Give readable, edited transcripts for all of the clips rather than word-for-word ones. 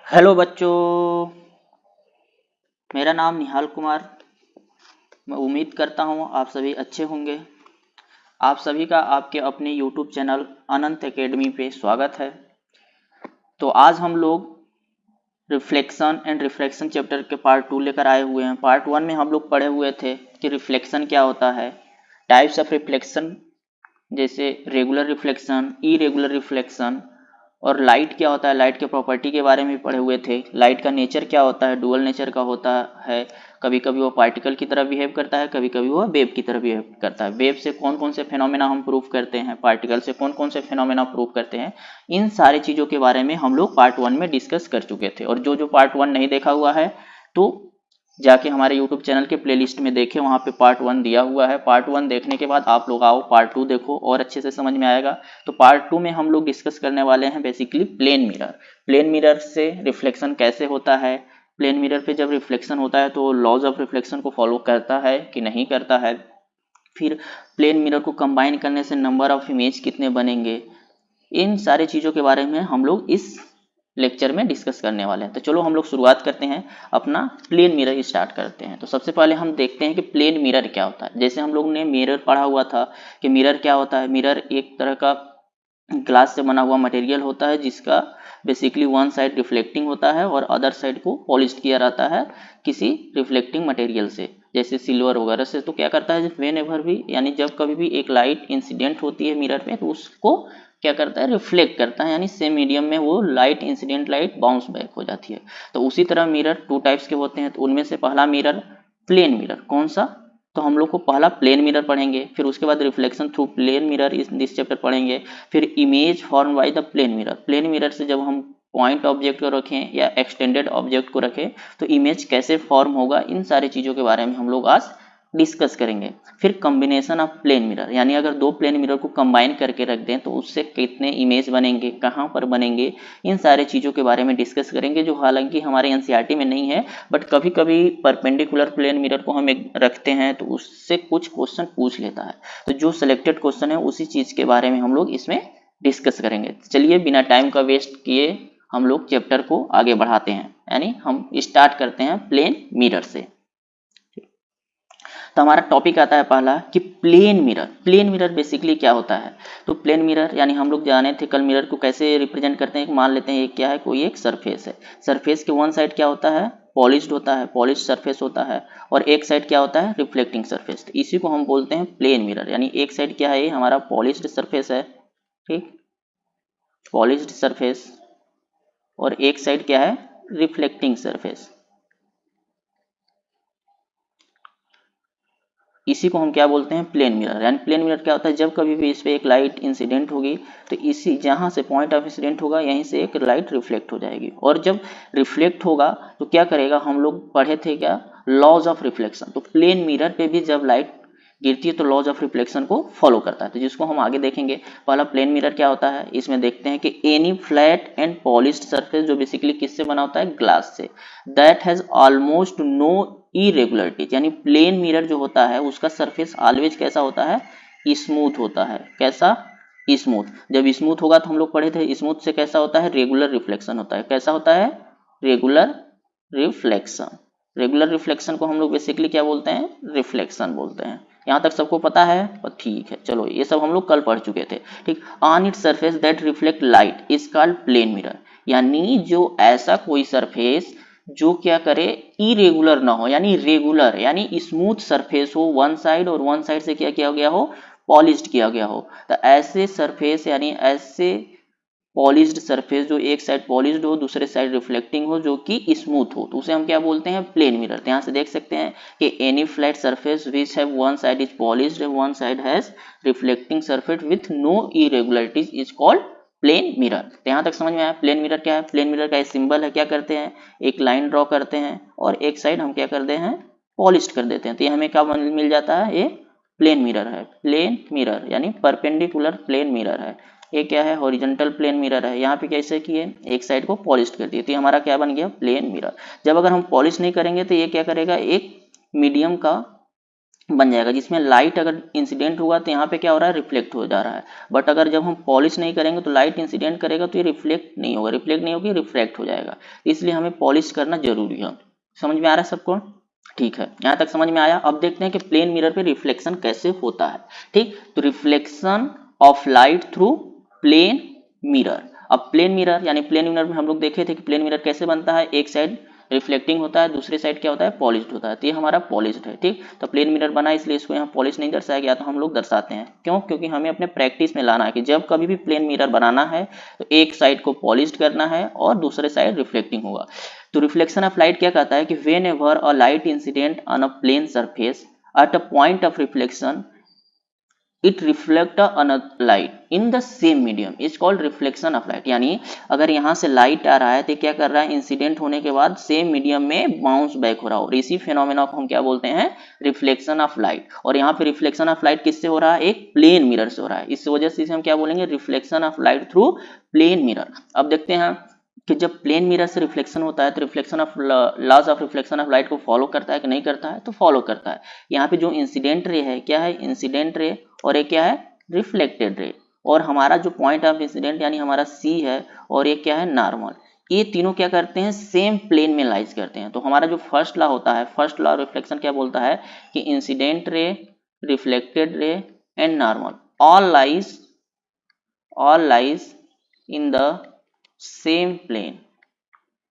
Hello बच्चों। मेरा नाम निहाल कुमार। मैं उम्मीद करता हूँ आप सभी अच्छे होंगे। आप सभी का आपके अपने यूट्यूब चैनल अनंत एकेडमी पे स्वागत है। तो आज हम लोग रिफ्लेक्शन एंड रिफ्रैक्शन चैप्टर के पार्ट 2 लेकर आए हुए हैं। पार्ट 1 में हम लोग पढ़े हुए थे कि रिफ्लेक्शन क्या होता है, टाइप्स ऑफ रिफ्लेक्शन जैसे रेगुलर रिफ्लेक्शन, इरेगुलर रिफ्लेक्शन, और लाइट क्या होता है, लाइट के प्रॉपर्टी के बारे में पढ़े हुए थे। लाइट का नेचर क्या होता है, डुअल नेचर का होता है। कभी कभी वो पार्टिकल की तरह बिहेव करता है, कभी कभी वो वेव की तरह बिहेव करता है। वेव से कौन कौन से फेनोमेना हम प्रूव करते हैं, पार्टिकल से कौन कौन से फेनोमेना प्रूव करते हैं, इन सारी चीज़ों के बारे में हम लोग पार्ट 1 में डिस्कस कर चुके थे। और जो जो पार्ट 1 नहीं देखा हुआ है तो जाके हमारे यूट्यूब चैनल के प्लेलिस्ट में देखें, वहाँ पे पार्ट 1 दिया हुआ है। पार्ट 1 देखने के बाद आप लोग आओ पार्ट 2 देखो और अच्छे से समझ में आएगा। तो पार्ट 2 में हम लोग डिस्कस करने वाले हैं basically plane mirror. Plane mirror से रिफ्लेक्शन कैसे होता है, प्लेन मिरर पे जब रिफ्लेक्शन होता है तो लॉज ऑफ रिफ्लेक्शन को फॉलो करता है कि नहीं करता है। फिर प्लेन मिरर को कंबाइन करने से नंबर ऑफ इमेज कितने बनेंगे, इन सारी चीज़ों के बारे में हम लोग इस लेक्चर में डिस्कस करने वाले हैं। तो चलो हम लोग शुरुआत करते हैं, अपना प्लेन मिरर स्टार्ट करते हैं। तो सबसे पहले हम देखते हैं कि प्लेन मिरर क्या होता है। जैसे हम लोग ने मिरर पढ़ा हुआ था कि मिरर क्या होता है। मिरर एक तरह का ग्लास से बना हुआ मटेरियल होता है जिसका बेसिकली वन साइड रिफ्लेक्टिंग होता है और अदर साइड को पॉलिश किया रहता है किसी रिफ्लेक्टिंग मटेरियल से, जैसे सिल्वर वगैरह से। तो क्या करता है, वेन एवर भी यानी जब कभी भी एक लाइट इंसिडेंट होती है मिरर पे तो उसको क्या करता है, रिफ्लेक्ट करता है, यानी सेम मीडियम में वो light incident light bounce back हो जाती है। तो उसी तरह मिरर टू टाइप्स के होते हैं। तो उनमें से पहला मिरर प्लेन मिरर, कौन सा, तो हम लोग को पहला प्लेन मिरर पढ़ेंगे, फिर उसके बाद रिफ्लेक्शन थ्रू प्लेन मिरर इस दिस चैप्टर पढ़ेंगे, फिर image form by the plane mirror. Plane mirror से जब हम पॉइंट ऑब्जेक्ट को रखें या एक्सटेंडेड ऑब्जेक्ट को रखें तो इमेज कैसे फॉर्म होगा, इन सारी चीज़ों के बारे में हम लोग आज डिस्कस करेंगे। फिर कॉम्बिनेशन ऑफ प्लेन मिरर, यानी अगर दो प्लेन मिरर को कंबाइन करके रख दें तो उससे कितने इमेज बनेंगे, कहाँ पर बनेंगे, इन सारे चीज़ों के बारे में डिस्कस करेंगे, जो हालांकि हमारे एनसीईआरटी में नहीं है, बट कभी कभी परपेंडिकुलर प्लेन मिरर को हम एक रखते हैं तो उससे कुछ क्वेश्चन पूछ लेता है। तो जो सिलेक्टेड क्वेश्चन है उसी चीज़ के बारे में हम लोग इसमें डिस्कस करेंगे। चलिए बिना टाइम का वेस्ट किए हम लोग चैप्टर को आगे बढ़ाते हैं, यानी हम स्टार्ट करते हैं प्लेन मिरर से। तो हमारा टॉपिक आता है पहला कि plane mirror. Plane mirror basically क्या होता है। तो प्लेन मिरर यानी हम लोग जाने थे कल मिरर को कैसे रिप्रेजेंट करते हैं। मान लेते हैं ये क्या है, कोई एक सरफेस है। सरफेस के वन साइड क्या होता है, पॉलिश्ड होता है, पॉलिश सरफेस होता है, और एक साइड क्या होता है, रिफ्लेक्टिंग सरफेस। तो इसी को हम बोलते हैं प्लेन मिरर। यानी एक साइड क्या है, ये हमारा पॉलिश्ड सरफेस है, ठीक, पॉलिश्ड सरफेस, और एक साइड क्या है, रिफ्लेक्टिंग सरफेस। इसी को हम क्या बोलते हैं, प्लेन मिरर। यानी प्लेन मिरर क्या होता है, जब कभी भी इस पे एक लाइट इंसिडेंट होगी तो इसी जहां से पॉइंट ऑफ इंसिडेंट होगा यहीं से एक लाइट रिफ्लेक्ट हो जाएगी, और जब रिफ्लेक्ट होगा तो क्या करेगा, हम लोग पढ़े थे क्या, लॉज ऑफ रिफ्लेक्शन। तो प्लेन मिरर पे भी जब लाइट गिरती है तो लॉज ऑफ रिफ्लेक्शन को फॉलो करता है, तो जिसको हम आगे देखेंगे। पहला प्लेन मिरर क्या होता है, इसमें देखते हैं कि any flat and polished surface, जो बेसिकली किससे बना होता है, ग्लास से, that has almost no irregularities. यानी प्लेन मिरर जो होता है उसका सरफेस ऑलवेज कैसा होता है, स्मूथ होता है। कैसा, स्मूथ। जब स्मूथ होगा तो हम लोग पढ़े थे स्मूथ से कैसा होता है, रेगुलर रिफ्लेक्शन होता है। कैसा होता है, रेगुलर रिफ्लेक्शन। रेगुलर रिफ्लेक्शन को हम लोग बेसिकली क्या बोलते हैं, रिफ्लेक्शन बोलते हैं। यहाँ तक सबको पता है, ठीक है। चलो ये सब हम लोग कल पढ़ चुके थे, ठीक। On it surface that reflect light is called plane mirror. यानी जो ऐसा कोई सरफेस जो क्या करे, इरेगुलर ना हो, यानी रेगुलर यानी स्मूथ सरफेस हो, वन साइड और वन साइड से क्या किया गया हो, पॉलिश्ड किया गया हो। तो ऐसे सरफेस यानी ऐसे पॉलिश्ड सरफेस जो एक साइड पॉलिश्ड हो दूसरे साइड रिफ्लेक्टिंग हो जो कि स्मूथ हो, तो उसे हम क्या बोलते हैं, प्लेन मिरर। तो यहाँ से देख सकते हैं कि any flat surface which have one side is polished one side has reflecting surface with no irregularities is called plane mirror. तो यहाँ तक समझ में आया प्लेन मिरर क्या है। प्लेन मिरर का सिंबल है, क्या करते हैं, एक लाइन ड्रॉ करते हैं और एक साइड हम क्या करते हैं, पॉलिश्ड कर देते हैं, तो ये हमें क्या मिल जाता है, ये प्लेन मिरर है। प्लेन मिरर यानी परपेंडिकुलर प्लेन मिरर है। ये क्या है, हॉरिजॉन्टल प्लेन मिरर है। यहाँ पे कैसे किए, एक साइड को पॉलिश कर दिए, तो ये हमारा क्या बन गया, प्लेन मिरर। जब अगर हम पॉलिश नहीं करेंगे तो ये क्या करेगा, एक मीडियम का बन जाएगा, जिसमें लाइट अगर इंसिडेंट होगा तो यहाँ पे क्या हो रहा है, रिफ्लेक्ट हो जा रहा है। बट अगर जब हम पॉलिश नहीं करेंगे तो लाइट इंसिडेंट करेगा तो ये रिफ्लेक्ट नहीं होगा, रिफ्लेक्ट नहीं होगी, रिफ्रैक्ट हो जाएगा। इसलिए हमें पॉलिश करना जरूरी है। समझ में आ रहा है सबको? ठीक है, यहाँ तक समझ में आया। अब देखते हैं कि प्लेन मिरर पे रिफ्लेक्शन कैसे होता है। ठीक, तो reflection of light through plane mirror. अब प्लेन मिरर यानी प्लेन मिरर में हम लोग देखे थे कि प्लेन मिरर कैसे बनता है, एक साइड रिफ्लेक्टिंग होता है, दूसरी साइड क्या होता है, पॉलिश्ड होता है। तो ये हमारा पॉलिश्ड है। ठीक, तो प्लेन मिरर बना इसलिए इसको यहाँ पॉलिश नहीं दर्शाया गया, तो हम लोग दर्शाते हैं। क्यों? क्योंकि हमें अपने प्रैक्टिस में लाना है कि जब कभी भी प्लेन मिरर बनाना है तो एक साइड को पॉलिश्ड करना है और दूसरे साइड रिफ्लेक्टिंग होगा। तो रिफ्लेक्शन ऑफ लाइट क्या कहता है कि whenever a light incident on a plane surface at a point of reflection it reflect another light in the same medium is called reflection of light. यानी अगर यहाँ से लाइट आ रहा है तो क्या कर रहा है, इंसिडेंट होने के बाद सेम मीडियम में बाउंस बैक हो रहा है, और इसी फेनोमेना को हम क्या बोलते हैं, रिफ्लेक्शन ऑफ लाइट। और यहाँ पे रिफ्लेक्शन ऑफ लाइट किससे हो रहा है, एक प्लेन मिरर से हो रहा है। इस वजह से इसे हम क्या बोलेंगे, reflection of light through plane mirror. अब देखते हैं कि जब प्लेन मिरर से रिफ्लेक्शन होता है तो reflection of laws of reflection of light को फॉलो करता है कि नहीं करता है, तो फॉलो करता है। यहाँ पे जो इंसिडेंट रे है क्या है, इंसिडेंट रे, और ये क्या है, रिफ्लेक्टेड रे। और हमारा जो पॉइंट ऑफ इंसिडेंट यानी हमारा सी है, और ये क्या है, नॉर्मल। ये तीनों क्या करते हैं, सेम प्लेन में लाइज करते हैं। तो हमारा जो फर्स्ट लॉ होता है, फर्स्ट लॉ ऑफ रिफ्लेक्शन क्या बोलता है कि incident ray, reflected ray and normal all lies in the same plane.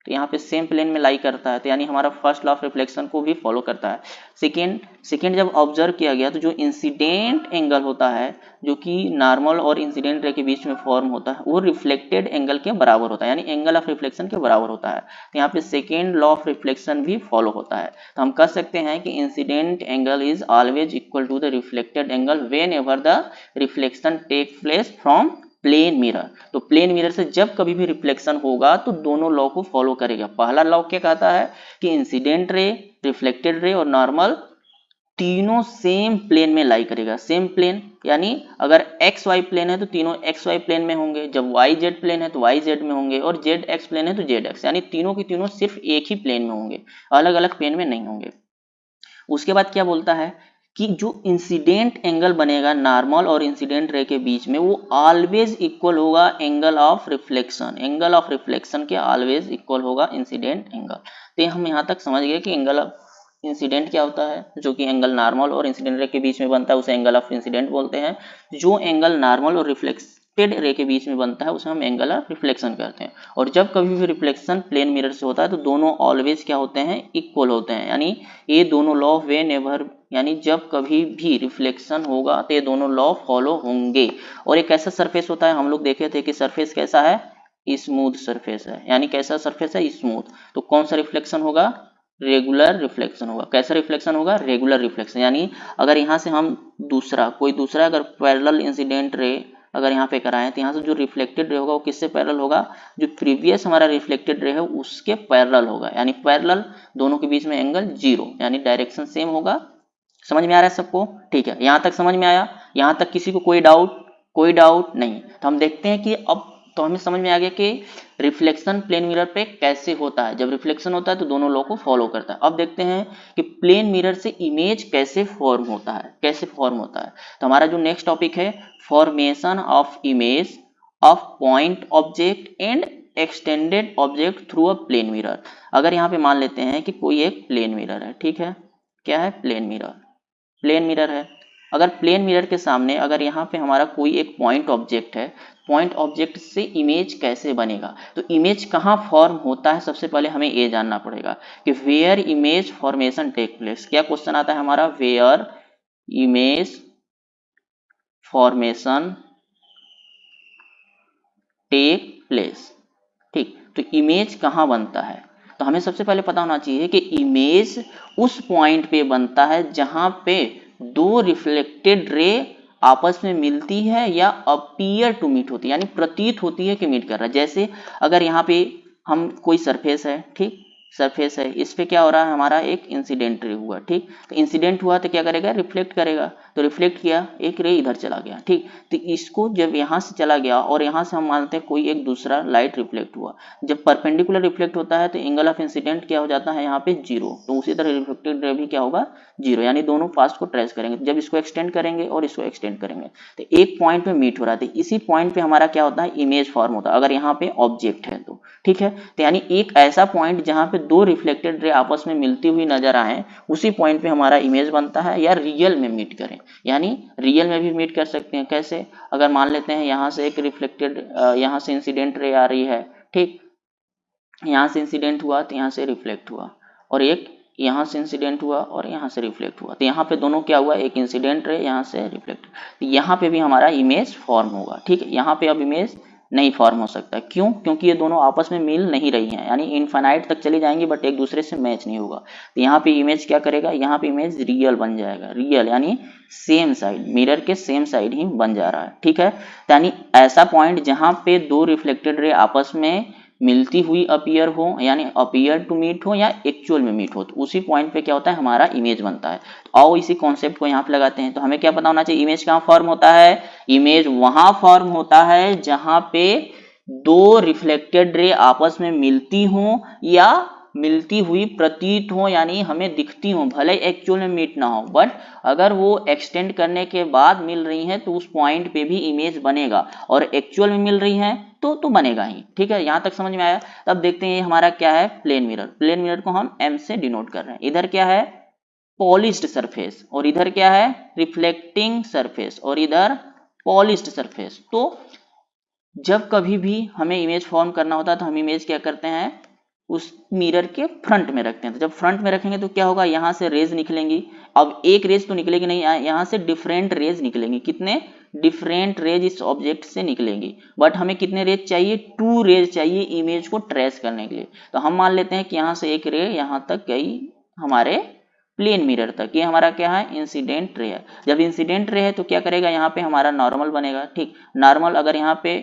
तो यहाँ पे सेम प्लेन में लाई करता है, तो यानी हमारा फर्स्ट लॉ ऑफ रिफ्लेक्शन को भी फॉलो करता है। सेकेंड जब ऑब्जर्व किया गया तो जो इंसिडेंट एंगल होता है, जो कि नॉर्मल और इंसिडेंट रे के बीच में फॉर्म होता है, वो रिफ्लेक्टेड एंगल के बराबर होता है, यानी एंगल ऑफ रिफ्लेक्शन के बराबर होता है। तो यहाँ पे सेकेंड लॉ ऑफ रिफ्लेक्शन भी फॉलो होता है। तो हम कह सकते हैं कि incident angle is always equal to the reflected angle whenever the reflection take place from plane mirror. तो प्लेन मिरर से जब कभी भी रिफ्लेक्शन होगा तो दोनों लॉ को फॉलो करेगा। पहला लॉ क्या कहता है कि इंसिडेंट रे, रिफ्लेक्टेड रे और नॉर्मल तीनों सेम प्लेन में लाई करेगा। सेम प्लेन यानी अगर एक्स वाई प्लेन है तो तीनों एक्स वाई प्लेन में होंगे, जब वाई जेड प्लेन है तो वाई जेड में होंगे, और जेड एक्स प्लेन है तो जेड एक्स, यानी तीनों की तीनों सिर्फ एक ही प्लेन में होंगे, अलग अलग प्लेन में नहीं होंगे। उसके बाद क्या बोलता है कि जो इंसिडेंट एंगल बनेगा नॉर्मल और इंसिडेंट रे के बीच में, वो ऑलवेज इक्वल होगा angle of reflection. Angle of reflection के ऑलवेज इक्वल होगा इंसिडेंट एंगल। तो हम यहाँ तक समझ गए कि एंगल ऑफ इंसिडेंट क्या होता है, जो कि एंगल नॉर्मल और इंसिडेंट रे के बीच में बनता है उसे एंगल ऑफ इंसिडेंट बोलते हैं। जो एंगल नॉर्मल और रिफ्लेक्टेड रे के बीच में बनता है उसे हम एंगल ऑफ रिफ्लेक्शन करते हैं। और जब कभी भी रिफ्लेक्शन प्लेन मिरर से होता है तो दोनों ऑलवेज क्या होते हैं, इक्वल होते हैं। यानी ये दोनों लॉ व्हेन एवर, यानी जब कभी भी रिफ्लेक्शन होगा तो ये दोनों लॉ फॉलो होंगे। और एक ऐसा सरफेस होता है, हम लोग देखे थे कि सरफेस कैसा है, स्मूथ सरफेस है। यानी कैसा सरफेस है, स्मूथ। तो कौन सा रिफ्लेक्शन होगा, रेगुलर रिफ्लेक्शन होगा। कैसा रिफ्लेक्शन होगा, रेगुलर रिफ्लेक्शन। यानी अगर यहाँ से हम कोई दूसरा अगर पैरेलल इंसिडेंट रे अगर यहाँ पे कराएं तो यहाँ से जो रिफ्लेक्टेड रे होगा वो किससे पैरेलल होगा, जो प्रीवियस हमारा रिफ्लेक्टेड रे है उसके पैरेलल होगा। यानी पैरेलल, दोनों के बीच में एंगल जीरो, यानी डायरेक्शन सेम होगा। समझ में आ रहा है सबको? ठीक है, यहाँ तक समझ में आया? यहाँ तक किसी को कोई डाउट नहीं? तो हम देखते हैं कि अब तो हमें समझ में आ गया कि रिफ्लेक्शन प्लेन मिरर पे कैसे होता है। जब रिफ्लेक्शन होता है तो दोनों लॉ को फॉलो करता है। अब देखते हैं कि प्लेन मिरर से इमेज कैसे फॉर्म होता है, तो हमारा जो नेक्स्ट टॉपिक है, formation of image of point object and extended object through a plane mirror. अगर यहाँ पे मान लेते हैं कि कोई एक प्लेन मिरर है, ठीक है, क्या है, प्लेन मिरर है। अगर प्लेन मिरर के सामने अगर यहाँ पे हमारा कोई एक पॉइंट ऑब्जेक्ट है, पॉइंट ऑब्जेक्ट से इमेज कैसे बनेगा, तो इमेज कहाँ फॉर्म होता है, सबसे पहले हमें ये जानना पड़ेगा कि where image formation take place. क्या क्वेश्चन आता है हमारा, where image formation take place. ठीक, तो इमेज कहाँ बनता है, तो हमें सबसे पहले पता होना चाहिए कि इमेज उस पॉइंट पे बनता है जहां पे दो रिफ्लेक्टेड रे आपस में मिलती है या अपीयर टू मीट होती है, यानी प्रतीत होती है कि मीट कर रहा है। जैसे अगर यहाँ पे हम कोई सरफेस है, ठीक, सरफेस है, इस पे क्या हो रहा है, हमारा एक इंसिडेंट रे हुआ, ठीक। तो इंसिडेंट हुआ तो क्या करेगा, रिफ्लेक्ट करेगा, तो रिफ्लेक्ट किया, एक रे इधर चला गया, ठीक। तो इसको जब यहाँ से चला गया और यहाँ से हम मानते हैं कोई एक दूसरा लाइट रिफ्लेक्ट हुआ, जब परपेंडिकुलर रिफ्लेक्ट होता है तो एंगल ऑफ इंसिडेंट क्या हो जाता है यहाँ पे 0, तो उसी तरह रिफ्लेक्टेड रे भी क्या होगा 0, यानी दोनों पास को ट्रेस करेंगे। जब इसको एक्सटेंड करेंगे और इसको एक्सटेंड करेंगे तो एक पॉइंट पे मीट हो रहा है, इसी पॉइंट पे हमारा क्या होता है, इमेज फॉर्म होता है, अगर यहाँ पे ऑब्जेक्ट है तो, ठीक है। तो यानी एक ऐसा पॉइंट जहां पे दो रिफ्लेक्टेड रे आपस में मिलती हुई नजर आए, उसी पॉइंट पे हमारा इमेज बनता है, या रियल में मीट करें, यानी रियल में भी मीट कर सकते हैं। कैसे, अगर मान लेते हैं यहाँ से एक रिफ्लेक्टेड, यहाँ से इंसिडेंट रे आ रही है, ठीक, यहाँ से इंसिडेंट हुआ तो यहाँ से रिफ्लेक्ट हुआ, और एक यहाँ से इंसिडेंट हुआ और यहाँ से रिफ्लेक्ट हुआ, तो यहाँ पे दोनों क्या हुआ, एक इंसिडेंट रे यहाँ से रिफ्लेक्ट, तो यहाँ पे भी हमारा इमेज फॉर्म होगा, ठीक है। यहाँ पे अब इमेज नहीं फॉर्म हो सकता, क्यों, क्योंकि ये दोनों आपस में मिल नहीं रही हैं, यानी इनफाइनाइट तक चली जाएंगी बट एक दूसरे से मैच नहीं होगा। तो यहाँ पे इमेज क्या करेगा, यहाँ पे इमेज रियल बन जाएगा, रियल यानी सेम साइड, मिरर के सेम साइड ही बन जा रहा है, ठीक है। यानी ऐसा पॉइंट जहाँ पे दो रिफ्लेक्टेड रे आपस में मिलती हुई अपीयर हो, यानी अपीयर टू मीट हो या एक्चुअल में मीट हो, तो उसी पॉइंट पे क्या होता है, हमारा इमेज बनता है। आओ इसी कॉन्सेप्ट को यहाँ पे लगाते हैं। तो हमें क्या पता होना चाहिए, इमेज कहाँ फॉर्म होता है, इमेज वहां फॉर्म होता है जहां पे दो रिफ्लेक्टेड रे आपस में मिलती हो या मिलती हुई प्रतीत हो, यानी हमें दिखती हो, भले एक्चुअल में मीट ना हो, बट अगर वो एक्सटेंड करने के बाद मिल रही है तो उस पॉइंट पे भी इमेज बनेगा, और एक्चुअल में मिल रही है तो बनेगा ही, ठीक है। यहां तक समझ में आया। अब देखते हैं हमारा क्या है, प्लेन मिरर। प्लेन मिरर को हम एम से डिनोट कर रहे हैं। इधर क्या है, पॉलिश्ड सरफेस, और इधर क्या है, रिफ्लेक्टिंग सरफेस, और इधर पॉलिश्ड सरफेस। तो जब कभी भी हमें इमेज फॉर्म करना होता है तो हम इमेज क्या करते हैं, उस मिरर के फ्रंट में रखते हैं। तो जब फ्रंट में रखेंगे तो क्या होगा, यहाँ से रेज निकलेंगी। अब एक रेज तो निकलेगी नहीं, यहाँ से डिफरेंट रेज निकलेंगी। कितने डिफरेंट रेज इस ऑब्जेक्ट से निकलेंगी, बट हमें कितने रेज चाहिए, 2 रेज चाहिए इमेज को ट्रेस करने के लिए। तो हम मान लेते हैं कि यहाँ से एक रे यहाँ तक गई हमारे प्लेन मिरर तक, ये हमारा क्या है, इंसिडेंट रे है। जब इंसिडेंट रे है तो क्या करेगा, यहाँ पे हमारा नॉर्मल बनेगा, ठीक। नॉर्मल अगर यहाँ पे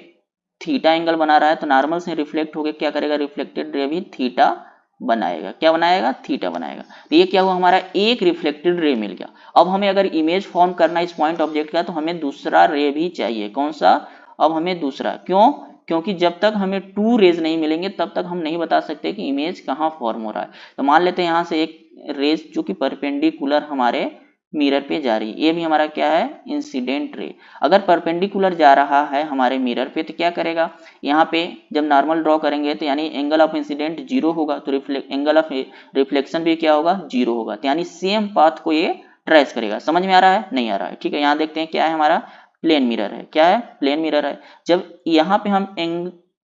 थीटा एंगल बना रहा है तो नॉर्मल से रिफ्लेक्ट होकर क्या करेगा, रिफ्लेक्टेड रे भी थीटा बनाएगा। क्या बनाएगा, थीटा बनाएगा। तो ये क्या हुआ, हमारा एक रिफ्लेक्टेड रे मिल गया। अब हमें अगर इमेज फॉर्म करना इस पॉइंट ऑब्जेक्ट का, तो हमें दूसरा रे भी चाहिए। कौन सा, अब हमें दूसरा, क्यों, क्योंकि जब तक हमें 2 रेज नहीं मिलेंगे तब तक हम नहीं बता सकते कि इमेज कहाँ फॉर्म हो रहा है। तो मान लेते हैं यहाँ से एक रेज जो कि परपेंडिकुलर हमारे मिरर पे जा रही है, ये भी हमारा क्या है, इंसिडेंट रे। अगर परपेंडिकुलर जा रहा है हमारे मिरर पे तो क्या करेगा, यहाँ पे जब नॉर्मल ड्रॉ करेंगे तो यानी एंगल ऑफ इंसिडेंट 0 होगा, तो एंगल ऑफ रिफ्लेक्शन भी क्या होगा, 0 होगा। तो यानी सेम पाथ को ये ट्रेस करेगा। समझ में आ रहा है, नहीं आ रहा है, ठीक है। यहाँ देखते हैं क्या है, हमारा प्लेन मिरर है। क्या है, प्लेन मिरर है। जब यहाँ पे हम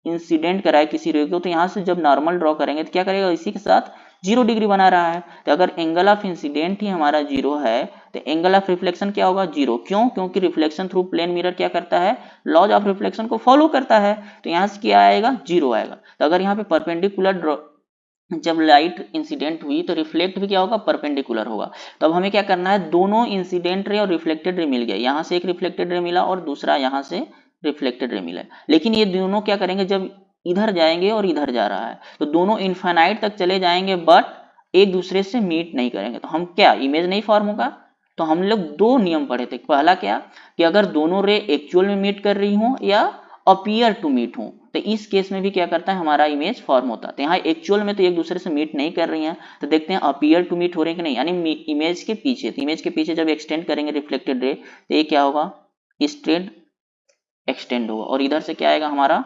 इंसिडेंट कराए किसी रे को, तो यहाँ से जब नॉर्मल ड्रॉ करेंगे तो क्या करेगा, इसी के साथ 0 डिग्री बना रहा है। तो अगर एंगल ऑफ इंसिडेंट ही हमारा 0 है तो एंगल ऑफ रिफ्लेक्शन क्या होगा, 0। क्यों, क्योंकि रिफ्लेक्शन थ्रू प्लेन मिरर क्या करता है, लॉज ऑफ रिफ्लेक्शन को फॉलो करता है। तो यहाँ से क्या आएगा, 0 आएगा। तो अगर यहाँ पे परपेंडिकुलर जब लाइट इंसिडेंट हुई तो रिफ्लेक्ट भी क्या होगा, परपेंडिकुलर होगा। तो अब हमें क्या करना है, दोनों इंसिडेंट रे और रिफ्लेक्टेड रे मिल गया। यहाँ से एक रिफ्लेक्टेड रे मिला और दूसरा यहाँ से रिफ्लेक्टेड रे मिला, लेकिन ये दोनों क्या करेंगे, जब इधर जाएंगे और इधर जा रहा है तो दोनों इनफाइनाइट तक चले जाएंगे बट एक दूसरे से मीट नहीं करेंगे। तो हम क्या, इमेज नहीं फॉर्म होगा। तो हम लोग 2 नियम पढ़े थे। पहला क्या, कि अगर दोनों रे एक्चुअल में मीट कर रही हो या अपीयर टू मीट हो, तो इस केस में भी क्या करता है, हमारा इमेज फॉर्म होता है। तो यहाँ एक्चुअल में तो एक दूसरे से मीट नहीं कर रही हैं, तो देखते हैं अपीयर टू मीट हो रहे हैं कि नहीं, यानी इमेज के पीछे। तो इमेज के पीछे जब एक्सटेंड करेंगे रिफ्लेक्टेड रे तो ये क्या होगा, स्ट्रेट एक्सटेंड होगा, और इधर से क्या आएगा हमारा,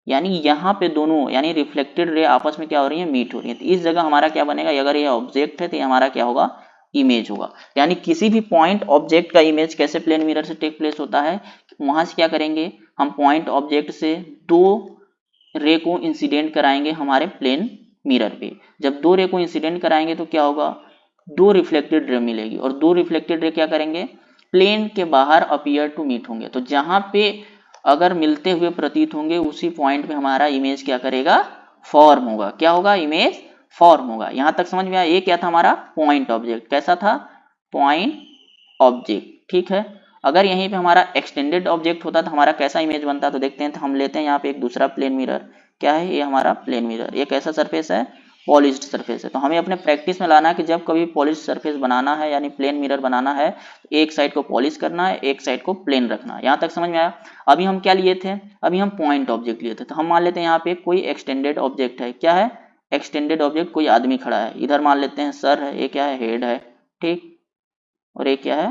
यानी यहाँ पे दोनों यानी रिफ्लेक्टेड रे आपस में क्या हो रही है, मीट हो रही है। तो इस जगह हमारा क्या बनेगा, अगर ये ऑब्जेक्ट है तो ये हमारा क्या होगा, इमेज होगा। यानी किसी भी पॉइंट ऑब्जेक्ट का इमेज कैसे प्लेन मिरर से टेक प्लेस होता है, वहां से क्या करेंगे, हम पॉइंट ऑब्जेक्ट से 2 रे को इंसिडेंट कराएंगे हमारे प्लेन मिरर पे। जब 2 रे को इंसिडेंट कराएंगे तो क्या होगा, 2 रिफ्लेक्टेड रे मिलेगी, और 2 रिफ्लेक्टेड रे क्या करेंगे, प्लेन के बाहर अपीयर टू मीट होंगे। तो जहां पे अगर मिलते हुए प्रतीत होंगे उसी पॉइंट पे हमारा इमेज क्या करेगा, फॉर्म होगा। क्या होगा, इमेज फॉर्म होगा। यहां तक समझ में आया। ये क्या था हमारा पॉइंट ऑब्जेक्ट, कैसा था, पॉइंट ऑब्जेक्ट, ठीक है। अगर यहीं पे हमारा एक्सटेंडेड ऑब्जेक्ट होता तो हमारा कैसा इमेज बनता, तो देखते हैं। तो हम लेते हैं यहाँ पे एक दूसरा प्लेन मिरर, क्या है, ये हमारा प्लेन मिरर। ये कैसा सरफेस है, पॉलिश्ड सरफेस है। तो हमें अपने प्रैक्टिस में लाना है कि जब कभी पॉलिश सरफेस बनाना है यानी प्लेन मिरर बनाना है, एक साइड को पॉलिश करना है, एक साइड को प्लेन रखना है। यहाँ तक समझ में आया। अभी हम क्या लिए थे, अभी हम पॉइंट ऑब्जेक्ट लिए थे। तो हम मान लेते हैं यहाँ पे कोई एक्सटेंडेड ऑब्जेक्ट है। क्या है, एक्सटेंडेड ऑब्जेक्ट, कोई आदमी खड़ा है। इधर मान लेते हैं सर है, ये क्या है, हेड है, ठीक, और ये क्या है,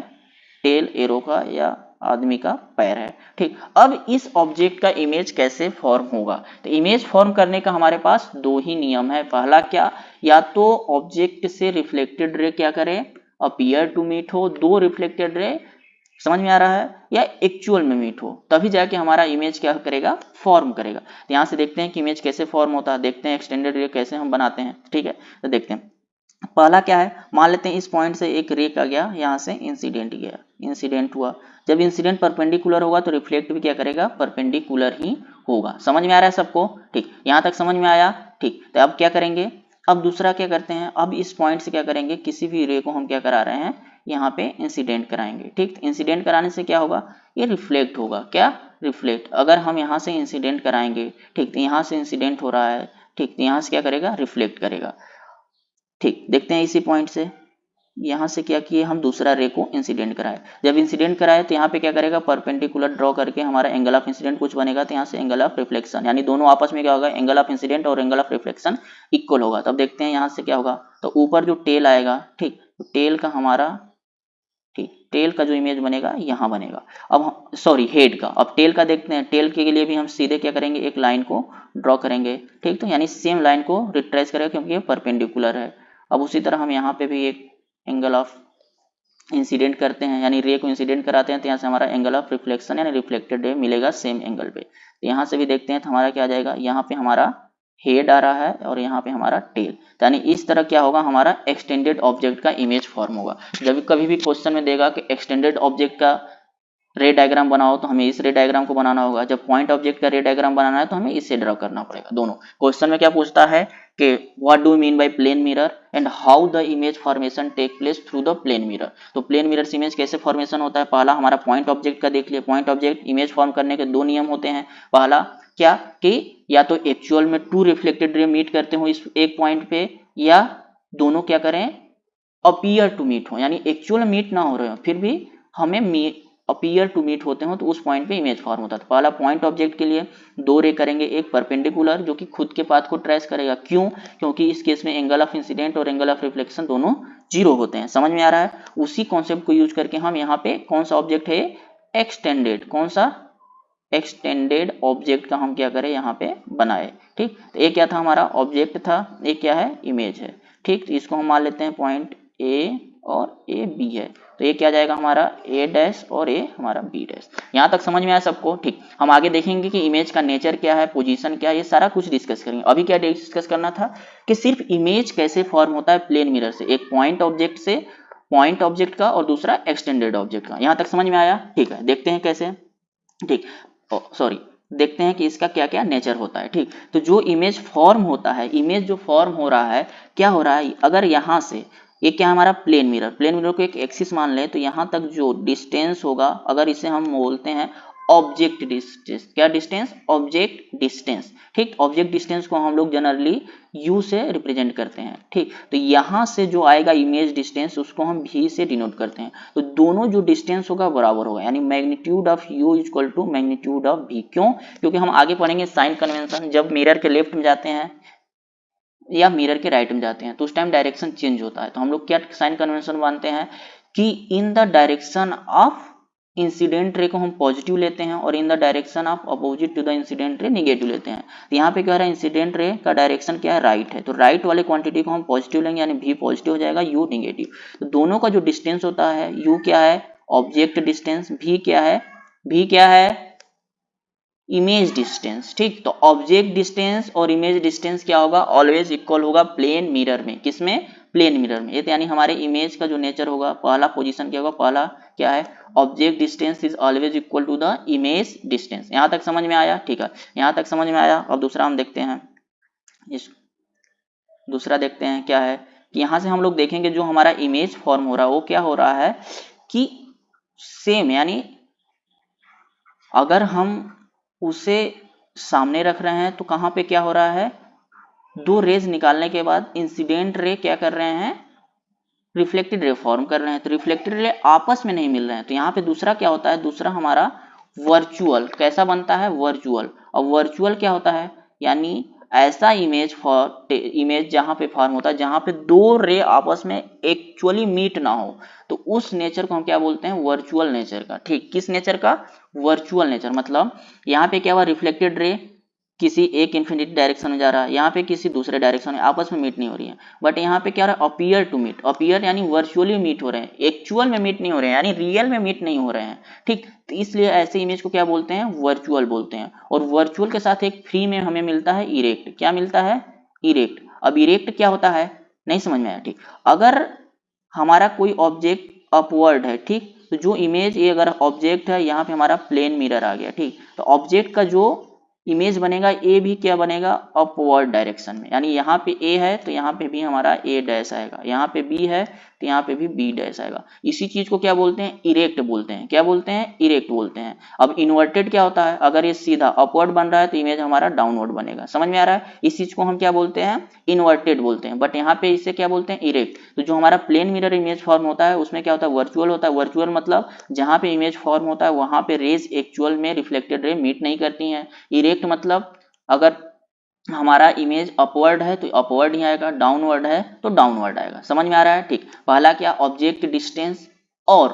टेल एरो का या आदमी का पैर है, ठीक। अब इस ऑब्जेक्ट का इमेज कैसे फॉर्म होगा, तो इमेज फॉर्म करने का हमारे पास दो ही नियम है। पहला क्या, या तो ऑब्जेक्ट से रिफ्लेक्टेड रे क्या करे, अपीयर टू मीट हो, दो रिफ्लेक्टेड रे, समझ में आ रहा है, या एक्चुअल में मीट हो, तभी जाके हमारा इमेज क्या करेगा, फॉर्म करेगा। तो यहाँ से देखते हैं कि इमेज कैसे फॉर्म होता है, देखते हैं एक्सटेंडेड रे कैसे हम बनाते हैं, ठीक है। तो देखते हैं पहला क्या है, मान लेते हैं इस पॉइंट से एक रे का गया, यहाँ से इंसिडेंट गया, इंसिडेंट हुआ। जब इंसिडेंट परपेंडिकुलर होगा तो रिफ्लेक्ट भी क्या करेगा, परपेंडिकुलर ही होगा। समझ में आ रहा है सबको, ठीक, यहाँ तक समझ में आया, ठीक। तो अब क्या करेंगे, अब दूसरा क्या करते हैं, अब इस पॉइंट से क्या करेंगे, किसी भी रे को हम क्या करा रहे हैं, यहाँ पे इंसिडेंट कराएंगे, ठीक। इंसिडेंट कराने से क्या होगा, ये रिफ्लेक्ट होगा, क्या, रिफ्लेक्ट। अगर हम यहाँ से इंसिडेंट कराएंगे, ठीक, तो यहाँ से इंसिडेंट हो रहा है, ठीक, तो यहाँ से क्या करेगा, रिफ्लेक्ट करेगा, ठीक। देखते हैं इसी पॉइंट से यहाँ से क्या किए, हम दूसरा रे को इंसिडेंट कराए। जब इंसिडेंट कराए तो यहाँ पे क्या करेगा, परपेंडिकुलर ड्रॉ करके हमारा एंगल ऑफ इंसिडेंट कुछ बनेगा, तो यहाँ से एंगल ऑफ रिफ्लेक्शन, यानी दोनों आपस में क्या होगा, एंगल ऑफ इंसिडेंट और एंगल ऑफ रिफ्लेक्शन इक्वल होगा। तब देखते हैं यहाँ से क्या होगा, तो ऊपर जो टेल आएगा, ठीक, तो टेल का हमारा, ठीक, टेल का जो इमेज बनेगा यहाँ बनेगा। अब सॉरी, हेड का, अब टेल का देखते हैं। टेल के लिए भी हम सीधे क्या करेंगे, एक लाइन को ड्रॉ करेंगे, ठीक, तो यानी सेम लाइन को रिट्रेस करेगा क्योंकि ये परपेंडिकुलर है। अब उसी तरह हम यहाँ पे भी एक एंगल ऑफ इंसिडेंट करते हैं, यानी रे को इंसिडेंट कराते हैं, तो यहाँ से हमारा एंगल ऑफ रिफ्लेक्शन यानी रिफ्लेक्टेड रे मिलेगा सेम एंगल पे। तो यहाँ से भी देखते हैं तो हमारा क्या आ जाएगा, यहाँ पे हमारा हेड आ रहा है और यहाँ पे हमारा टेल, यानी इस तरह क्या होगा, हमारा एक्सटेंडेड ऑब्जेक्ट का इमेज फॉर्म होगा। जब कभी भी क्वेश्चन में देगा कि एक्सटेंडेड ऑब्जेक्ट का रे डायग्राम बनाओ, तो हमें इस रे डायग्राम को बनाना होगा। जब पॉइंट ऑब्जेक्ट का रे डायग्राम बनाना है तो हमें इससे ड्रॉ करना पड़ेगा। दोनों क्वेश्चन में क्या पूछता है कि what do mean by plane mirror and how the image formation take place through the plane mirror. तो प्लेन मिरर से इमेज कैसे फॉर्मेशन होता है, पहला हमारा पॉइंट ऑब्जेक्ट का देख लिया। पॉइंट ऑब्जेक्ट इमेज फॉर्म करने के दो नियम होते हैं। पहला क्या कि या तो एक्चुअल में टू रिफ्लेक्टेड रे मीट करते हो इस एक पॉइंट पे, या दोनों क्या करें, अपीयर टू मीट हो, यानी एक्चुअल मीट ना हो रहे हो फिर भी हमें अपीयर टू मीट होते हो, तो उस पॉइंट पे इमेज फॉर्म होता है। तो पहला पॉइंट ऑब्जेक्ट के लिए दो रे करेंगे, एक परपेंडिकुलर जो कि खुद के पाथ को ट्रेस करेगा, क्यों, क्योंकि इस केस में एंगल ऑफ इंसिडेंट और एंगल ऑफ रिफ्लेक्शन दोनों जीरो होते हैं। समझ में आ रहा है। उसी कॉन्सेप्ट को यूज करके हम यहाँ पे कौन सा ऑब्जेक्ट है, एक्सटेंडेड, कौन सा, एक्सटेंडेड ऑब्जेक्ट का हम क्या करें, यहाँ पे बनाए, ठीक। तो ये क्या था, हमारा ऑब्जेक्ट था, ये क्या है, इमेज है, ठीक। तो इसको हम मान लेते हैं पॉइंट ए और ए बी है, तो ये क्या जाएगा हमारा ए डैश और ये हमारा बी डैश। यहाँ तक समझ में आया सबको, ठीक। हम आगे देखेंगे कि इमेज का नेचर क्या है, पोजीशन क्या है, ये सारा कुछ डिस्कस करेंगे। अभी क्या डिस्कस करना था कि सिर्फ इमेज कैसे फॉर्म होता है प्लेन मिरर से, एक पॉइंट ऑब्जेक्ट से, पॉइंट ऑब्जेक्ट का और दूसरा एक्सटेंडेड ऑब्जेक्ट का। यहाँ तक समझ में आया, ठीक है। देखते हैं कैसे, ठीक, सॉरी, देखते हैं कि इसका क्या क्या नेचर होता है, ठीक। तो जो इमेज फॉर्म होता है, इमेज जो फॉर्म हो रहा है, क्या हो रहा है, अगर यहाँ से ये क्या हमारा प्लेन मिरर, प्लेन मिरर को एक एक्सिस मान लें, तो यहाँ तक जो डिस्टेंस होगा, अगर इसे हम बोलते हैं ऑब्जेक्ट डिस्टेंस, क्या डिस्टेंस, ऑब्जेक्ट डिस्टेंस, ठीक। ऑब्जेक्ट डिस्टेंस को हम लोग जनरली u से रिप्रेजेंट करते हैं, ठीक। तो यहाँ से जो आएगा इमेज डिस्टेंस, उसको हम v से डिनोट करते हैं। तो दोनों जो डिस्टेंस होगा बराबर होगा, यानी magnitude of u equal to magnitude of v। क्यों, क्योंकि हम आगे पढ़ेंगे साइन कन्वेंशन, जब मिरर के लेफ्ट में जाते हैं या मिरर के राइट में जाते हैं तो उस टाइम डायरेक्शन चेंज होता है। तो हम लोग क्या साइन कन्वेंशन मानते हैं कि in the direction of incident ray को हम पॉजिटिव लेते हैं और in the direction of opposite to the incident ray negative लेते हैं। तो यहाँ पे क्या रहा है, इंसिडेंट रे का डायरेक्शन क्या है, राइट है, तो राइट वाले क्वांटिटी को हम पॉजिटिव लेंगे, यानी v पॉजिटिव हो जाएगा, u नेगेटिव। तो दोनों का जो डिस्टेंस होता है, u क्या है, ऑब्जेक्ट डिस्टेंस, v क्या है, v क्या है, इमेज डिस्टेंस, ठीक। तो ऑब्जेक्ट डिस्टेंस और इमेज डिस्टेंस क्या होगा, ऑलवेज इक्वल होगा प्लेन मिरर में, किसमें, प्लेन मिरर में। ये तो यानी हमारे इमेज का जो नेचर होगा, पहला पोजीशन क्या होगा, पहला क्या है, object distance is always equal to the image distance. यहाँ तक समझ में आया, ठीक है, यहाँ तक समझ में आया। अब दूसरा हम देखते हैं, इस दूसरा देखते हैं क्या है कि यहाँ से हम लोग देखेंगे जो हमारा इमेज फॉर्म हो रहा है वो क्या हो रहा है कि सेम, यानी अगर हम उसे सामने रख रहे हैं तो कहाँ पे क्या हो रहा है, दो रेज निकालने के बाद इंसिडेंट रे क्या कर रहे हैं, रिफ्लेक्टेड रे फॉर्म कर रहे हैं। तो रिफ्लेक्टेड रे आपस में नहीं मिल रहे हैं, तो यहाँ पे दूसरा क्या होता है, दूसरा हमारा वर्चुअल कैसा बनता है, वर्चुअल। और वर्चुअल क्या होता है, यानी ऐसा इमेज जहां पे फॉर्म होता है जहां पे दो रे आपस में एक्चुअली मीट ना हो, तो उस नेचर को हम क्या बोलते हैं, वर्चुअल नेचर का। ठीक, किस नेचर का, वर्चुअल नेचर। मतलब यहाँ पे क्या हुआ, रिफ्लेक्टेड रे किसी एक इन्फिनिटी डायरेक्शन में जा रहा है, यहाँ पे किसी दूसरे डायरेक्शन में, आपस में मीट नहीं हो रही है। बट यहाँ पे क्या हो रहा है, अपीयर टू मीट, अपीयर यानी वर्चुअली मीट हो रहे हैं, एक्चुअल में मीट नहीं हो रहे हैं, यानी रियल में मीट नहीं हो रहे हैं। ठीक, तो इसलिए ऐसे इमेज को क्या बोलते हैं, वर्चुअल बोलते हैं। और वर्चुअल के साथ एक फ्री में हमें मिलता है इरेक्ट। क्या मिलता है, इरेक्ट। अब इरेक्ट क्या होता है, नहीं समझ में आया। ठीक, अगर हमारा कोई ऑब्जेक्ट अपवर्ड है, ठीक, तो जो इमेज, ये अगर ऑब्जेक्ट है, यहाँ पे हमारा प्लेन मिरर आ गया, ठीक, तो ऑब्जेक्ट का जो इमेज बनेगा ए भी क्या बनेगा, अपवर्ड डायरेक्शन में। यानी यहाँ पे ए है तो यहाँ पे भी हमारा ए डैश आएगा, यहाँ पे बी है तो यहाँ पे भी बी डैश आएगा। इसी चीज को क्या बोलते हैं, इरेक्ट बोलते हैं। क्या बोलते हैं, इरेक्ट बोलते हैं। अब इन्वर्टेड क्या होता है, अगर ये सीधा अपवर्ड बन रहा है तो इमेज हमारा डाउनवर्ड बनेगा। समझ में आ रहा है, इस चीज को हम क्या बोलते हैं, इन्वर्टेड बोलते हैं। बट यहाँ पे इसे क्या बोलते हैं, इरेक्ट। तो जो हमारा प्लेन मिरर इमेज फॉर्म होता है उसमें क्या होता है, वर्चुअल होता है। वर्चुअल मतलब जहां पे इमेज फॉर्म होता है वहां पे रेज एक्चुअल में रिफ्लेक्टेड रे मीट नहीं करती हैं। इरेक्ट मतलब अगर हमारा इमेज अपवर्ड है तो अपवर्ड ही आएगा, डाउनवर्ड है तो डाउनवर्ड आएगा। समझ में आ रहा है। ठीक, पहला क्या, ऑब्जेक्ट डिस्टेंस और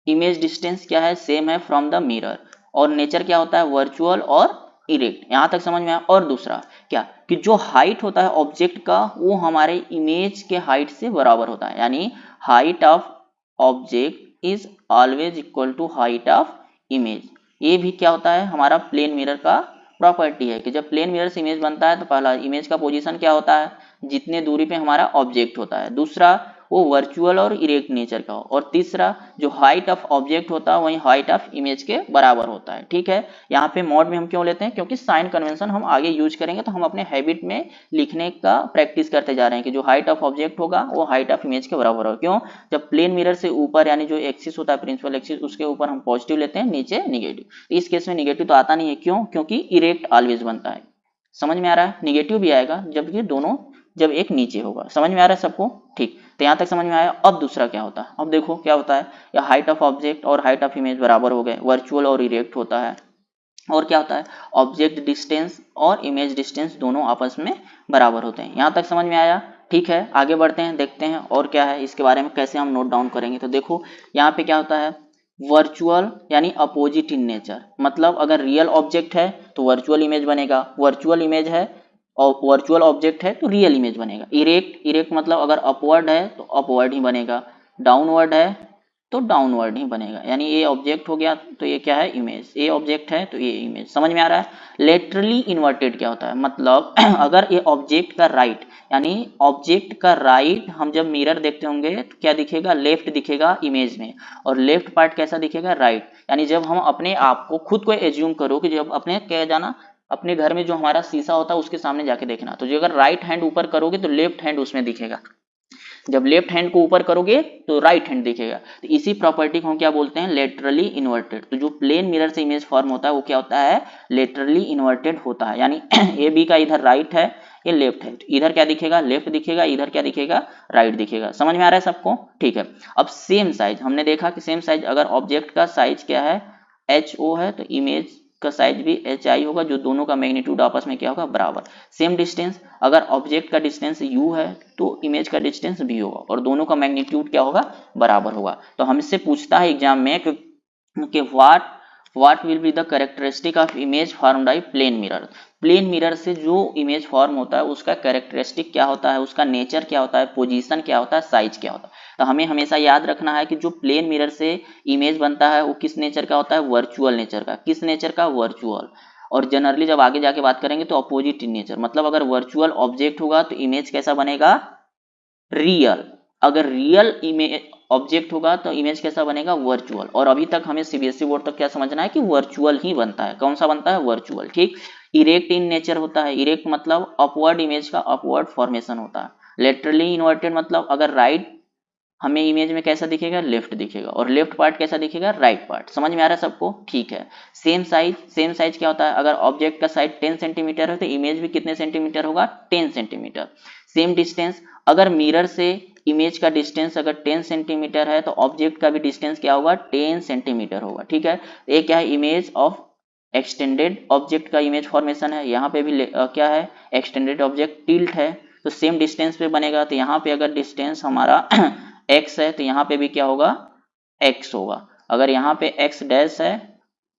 इमेज डिस्टेंस क्या है, सेम है फ्रॉम द मिरर। और नेचर क्या होता है, वर्चुअल और इरेक्ट। यहां तक समझ में आया। और दूसरा क्या, कि जो हाइट होता है ऑब्जेक्ट का वो हमारे इमेज के हाइट से बराबर होता है। यानी height of object is always equal to height of image. ये भी क्या होता है, हमारा प्लेन मिरर का प्रॉपर्टी है कि जब प्लेन मिरर से इमेज बनता है तो पहला इमेज का पोजीशन क्या होता है, जितने दूरी पे हमारा ऑब्जेक्ट होता है। दूसरा वो वर्चुअल और इरेक्ट नेचर का हो। और तीसरा जो हाइट ऑफ ऑब्जेक्ट होता है वही हाइट ऑफ इमेज के बराबर होता है। ठीक है, यहाँ पे मॉड में हम क्यों लेते हैं, क्योंकि साइन कन्वेंशन हम आगे यूज करेंगे तो हम अपने हैबिट में लिखने का प्रैक्टिस करते जा रहे हैं कि जो हाइट ऑफ ऑब्जेक्ट होगा वो हाइट ऑफ इमेज के बराबर होगा। क्यों, जब प्लेन मिरर से ऊपर यानी जो एक्सिस होता है प्रिंसिपल एक्सिस उसके ऊपर हम पॉजिटिव लेते हैं, नीचे निगेटिव। इस केस में निगेटिव तो आता नहीं है। क्यों, क्योंकि इरेक्ट ऑलवेज बनता है। समझ में आ रहा है, निगेटिव भी आएगा जबकि दोनों जब एक नीचे होगा। समझ में आ रहा है सबको। ठीक, तो यहाँ तक समझ में आया। अब दूसरा क्या होता है, अब देखो क्या होता है, या हाइट ऑफ ऑब्जेक्ट और हाइट ऑफ इमेज बराबर हो गए, वर्चुअल और इरेक्ट होता है। और क्या होता है, ऑब्जेक्ट डिस्टेंस और इमेज डिस्टेंस दोनों आपस में बराबर होते हैं। यहाँ तक समझ में आया। ठीक है, आगे बढ़ते हैं, देखते हैं और क्या है इसके बारे में, कैसे हम नोट डाउन करेंगे। तो देखो यहाँ पे क्या होता है, वर्चुअल यानी अपोजिट इन नेचर। मतलब अगर रियल ऑब्जेक्ट है तो वर्चुअल इमेज बनेगा, वर्चुअल इमेज है और वर्चुअल ऑब्जेक्ट है तो रियल इमेज बनेगा। इरेक्ट, इरेक्ट मतलब अगर अपवर्ड है तो अपवर्ड ही बनेगा, डाउनवर्ड है तो डाउनवर्ड ही बनेगा। यानी ये ऑब्जेक्ट हो गया तो ये क्या है, इमेज। ये ऑब्जेक्ट है तो ये इमेज। समझ में आ रहा है। लेटरली इन्वर्टेड क्या होता है, मतलब अगर ये ऑब्जेक्ट का राइट, यानी ऑब्जेक्ट का राइट हम जब मिरर देखते होंगे तो क्या दिखेगा, लेफ्ट दिखेगा इमेज में, और लेफ्ट पार्ट कैसा दिखेगा, राइट। यानी जब हम अपने आप को खुद को एज्यूम करो कि जब अपने क्या जाना, अपने घर में जो हमारा शीशा होता है उसके सामने जाके देखना, तो जो अगर राइट हैंड ऊपर करोगे तो लेफ्ट हैंड उसमें दिखेगा, जब लेफ्ट हैंड को ऊपर करोगे तो राइट हैंड दिखेगा। तो इसी प्रॉपर्टी को हम क्या बोलते हैं, लेटरली इन्वर्टेड। तो जो प्लेन मिरर से इमेज फॉर्म होता है वो क्या होता है, लेटरली इन्वर्टेड होता है। यानी ए बी का इधर राइट है, ये लेफ्ट है, तो इधर क्या दिखेगा, लेफ्ट दिखेगा, इधर क्या दिखेगा, राइट दिखेगा। समझ में आ रहा है सबको। ठीक है, अब सेम साइज हमने देखा कि सेम साइज अगर ऑब्जेक्ट का साइज क्या है, एच ओ है, तो इमेज का साइज भी एच आई होगा, जो दोनों का मैग्नीट्यूड आपस में क्या होगा, बराबर। सेम डिस्टेंस, अगर ऑब्जेक्ट का डिस्टेंस u है तो इमेज का डिस्टेंस v होगा, और दोनों का मैग्नीट्यूड क्या होगा, बराबर होगा। तो हमसे पूछता है एग्जाम में कि what will be the characteristic of image formed by plane mirror. Plane mirror से जो इमेज फॉर्म होता है उसका कैरेक्टरिस्टिक क्या होता है, उसका नेचर क्या होता है, पोजीशन क्या होता है, साइज क्या होता है। तो हमें हमेशा याद रखना है कि जो प्लेन मिरर से इमेज बनता है वो किस नेचर का होता है, वर्चुअल नेचर का। किस नेचर का, वर्चुअल। और जनरली जब आगे जाके बात करेंगे तो अपोजिट इन नेचर, मतलब अगर वर्चुअल ऑब्जेक्ट होगा तो इमेज कैसा बनेगा, रियल। अगर रियल इमेज ऑब्जेक्ट होगा तो इमेज कैसा बनेगा, वर्चुअल। और अभी तक हमें सीबीएसई बोर्ड तक क्या समझना है कि वर्चुअल ही बनता है। कौन सा बनता है, वर्चुअल। ठीक, इरेक्ट इन नेचर होता है, इरेक्ट मतलब अपवर्ड इमेज का अपवर्ड फॉर्मेशन होता है। लेटरली इन्वर्टेड मतलब अगर राइट हमें इमेज में कैसा दिखेगा, लेफ्ट दिखेगा, और लेफ्ट पार्ट कैसा दिखेगा, राइट पार्ट। समझ में आ रहा है सबको, ठीक है। सेम साइज क्या होता है, अगर ऑब्जेक्ट का साइज 10 सेंटीमीटर है तो इमेज भी कितने सेंटीमीटर होगा, 10 सेंटीमीटर। सेम डिस्टेंस, अगर मिरर से इमेज का डिस्टेंस अगर 10 सेंटीमीटर है तो ऑब्जेक्ट का भी डिस्टेंस क्या होगा, 10 सेंटीमीटर होगा, ठीक है। ये क्या है, इमेज ऑफ एक्सटेंडेड ऑब्जेक्ट का इमेज फॉर्मेशन है। यहाँ पे भी क्या है, एक्सटेंडेड ऑब्जेक्ट टिल्ट है तो सेम डिस्टेंस पे बनेगा। तो यहाँ पे अगर डिस्टेंस हमारा x है तो यहाँ पे भी क्या होगा, x होगा। अगर यहाँ पे x डैश है,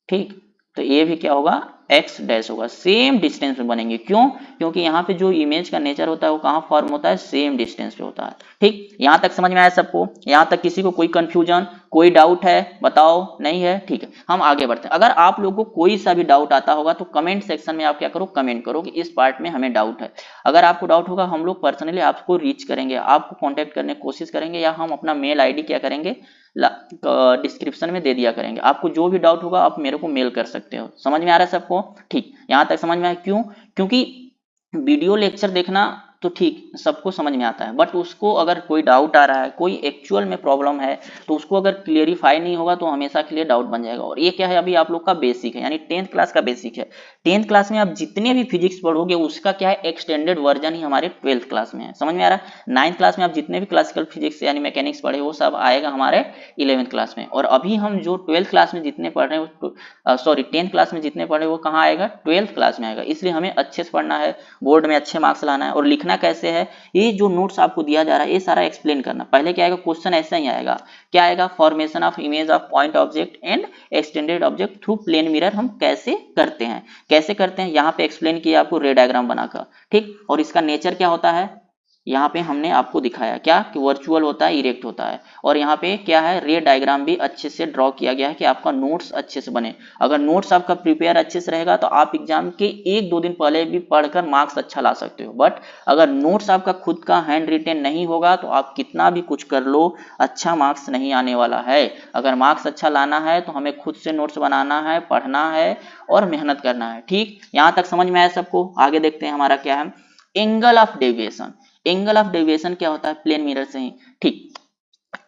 ठीक, तो ये भी क्या होगा, x डैश होगा। सेम डिस्टेंस में बनेंगे, क्यों, क्योंकि यहाँ पे जो इमेज का नेचर होता है वो कहाँ फॉर्म होता है, सेम डिस्टेंस पे होता है, ठीक। यहाँ तक समझ में आया सबको, यहाँ तक किसी को कोई कंफ्यूजन, कोई डाउट है, बताओ, नहीं है, ठीक है। हम आगे बढ़ते हैं। अगर आप लोगों को कोई सा भी डाउट आता होगा तो कमेंट सेक्शन में आप क्या करो, कमेंट करो कि इस पार्ट में हमें डाउट है। अगर आपको डाउट होगा हम लोग पर्सनली आपको रीच करेंगे, आपको कॉन्टेक्ट करने की कोशिश करेंगे, या हम अपना मेल ID क्या करेंगे, डिस्क्रिप्शन में दे दिया करेंगे। आपको जो भी डाउट होगा आप मेरे को मेल कर सकते हो। समझ में आ रहा है सबको, ठीक। यहाँ तक समझ में आया, क्यों, क्योंकि वीडियो लेक्चर देखना तो ठीक सबको समझ में आता है, बट उसको अगर कोई डाउट आ रहा है, कोई एक्चुअल में प्रॉब्लम है, तो उसको अगर क्लियरिफाई नहीं होगा तो हमेशा के लिए डाउट बन जाएगा। और ये क्या है, अभी आप लोग का बेसिक है, यानी 10th क्लास का बेसिक है। 10th क्लास में आप जितने भी फिजिक्स पढ़ोगे उसका क्या है, एक्सटेंडेड वर्जन ही हमारे 12th क्लास में है। समझ में आ रहा है। 9th क्लास में आप जितने भी क्लासिकल फिजिक्स यानी मैकेनिक्स पढ़े वो सब आएगा हमारे 11th क्लास में। और अभी हम जो 12th क्लास में जितने पढ़ रहे हैं, सॉरी 10th क्लास में जितने पढ़ रहे हैं वो कहाँ आएगा, 12th क्लास में आएगा। इसलिए हमें अच्छे से पढ़ना है, बोर्ड में अच्छे मार्क्स लाना है। और लिखना कैसे है, ये जो नोट्स आपको दिया जा रहा है ये सारा एक्सप्लेन करना। पहले क्या आएगा, क्वेश्चन ऐसा ही आएगा, क्या आएगा, formation of image of point object and extended object through plane mirror हम कैसे करते हैं, कैसे करते हैं, यहाँ पे एक्सप्लेन किया आपको रे डायग्राम बनाकर, ठीक। और इसका नेचर क्या होता है, यहाँ पे हमने आपको दिखाया क्या कि वर्चुअल होता है, इरेक्ट होता है। और यहाँ पे क्या है, रे डायग्राम भी अच्छे से ड्रॉ किया गया है कि आपका नोट्स अच्छे से बने। अगर नोट्स आपका प्रिपेयर अच्छे से रहेगा तो आप एग्जाम के 1-2 दिन पहले भी पढ़कर मार्क्स अच्छा ला सकते हो। बट अगर नोट्स आपका खुद का हैंड रिटेन नहीं होगा तो आप कितना भी कुछ कर लो, अच्छा मार्क्स नहीं आने वाला है। अगर मार्क्स अच्छा लाना है तो हमें खुद से नोट्स बनाना है, पढ़ना है और मेहनत करना है, ठीक। यहाँ तक समझ में आया सबको। आगे देखते हैं हमारा क्या है, angle of deviation. Angle of deviation क्या होता है, प्लेन मिरर से ही, ठीक।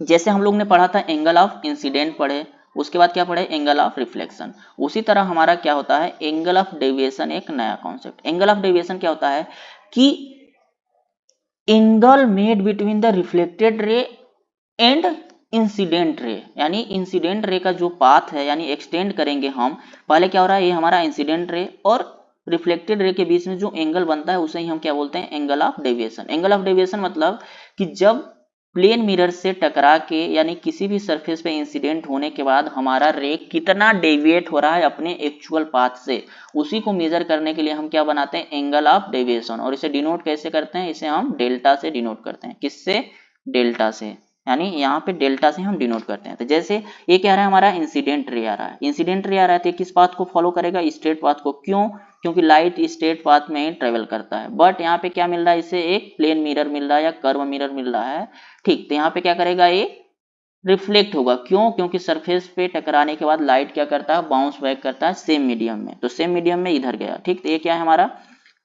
जैसे हम लोग ने पढ़ा था एंगल ऑफ इंसिडेंट पढ़े, उसके बाद क्या पढ़े, एंगल ऑफ रिफ्लेक्शन। उसी तरह हमारा क्या होता है, एंगल ऑफ डेविएशन एक नया कॉन्सेप्ट। एंगल ऑफ डेविएशन क्या होता है कि angle made between the reflected ray and incident ray, यानी इंसिडेंट रे का जो पाथ है, यानी एक्सटेंड करेंगे हम। पहले क्या हो रहा है, ये हमारा इंसिडेंट रे और रिफ्लेक्टेड रे के बीच में जो एंगल बनता है उसे ही हम क्या बोलते हैं, angle of deviation. Angle of deviation मतलब कि जब प्लेन मिरर से टकरा के यानी किसी भी सरफेस पे इंसिडेंट होने के बाद हमारा रे कितना डेविएट हो रहा है अपने एक्चुअल पाथ से, उसी को मेजर करने के लिए हम क्या बनाते हैं, एंगल ऑफ डेविएशन। और इसे डिनोट कैसे करते हैं, इसे हम डेल्टा से डिनोट करते हैं। किससे, डेल्टा से, यानी यहाँ पे डेल्टा से हम डिनोट करते हैं। तो जैसे ये क्या रहा है, हमारा इंसिडेंट रे आ रहा है। इंसिडेंट रे आ रहा है तो किस पाथ को फॉलो करेगा, स्ट्रेट पाथ को। क्यों, क्योंकि लाइट स्ट्रेट पाथ में ही ट्रेवल करता है। बट यहाँ पे क्या मिल रहा है, इसे एक प्लेन मिरर मिल रहा है या कर्व मिरर मिल रहा है, ठीक। तो यहाँ पे क्या करेगा, ये रिफ्लेक्ट होगा। क्यों, क्योंकि सरफेस पे टकराने के बाद लाइट क्या करता है, बाउंस बैक करता है सेम मीडियम में। तो सेम मीडियम में इधर गया, ठीक। तो ये क्या है, हमारा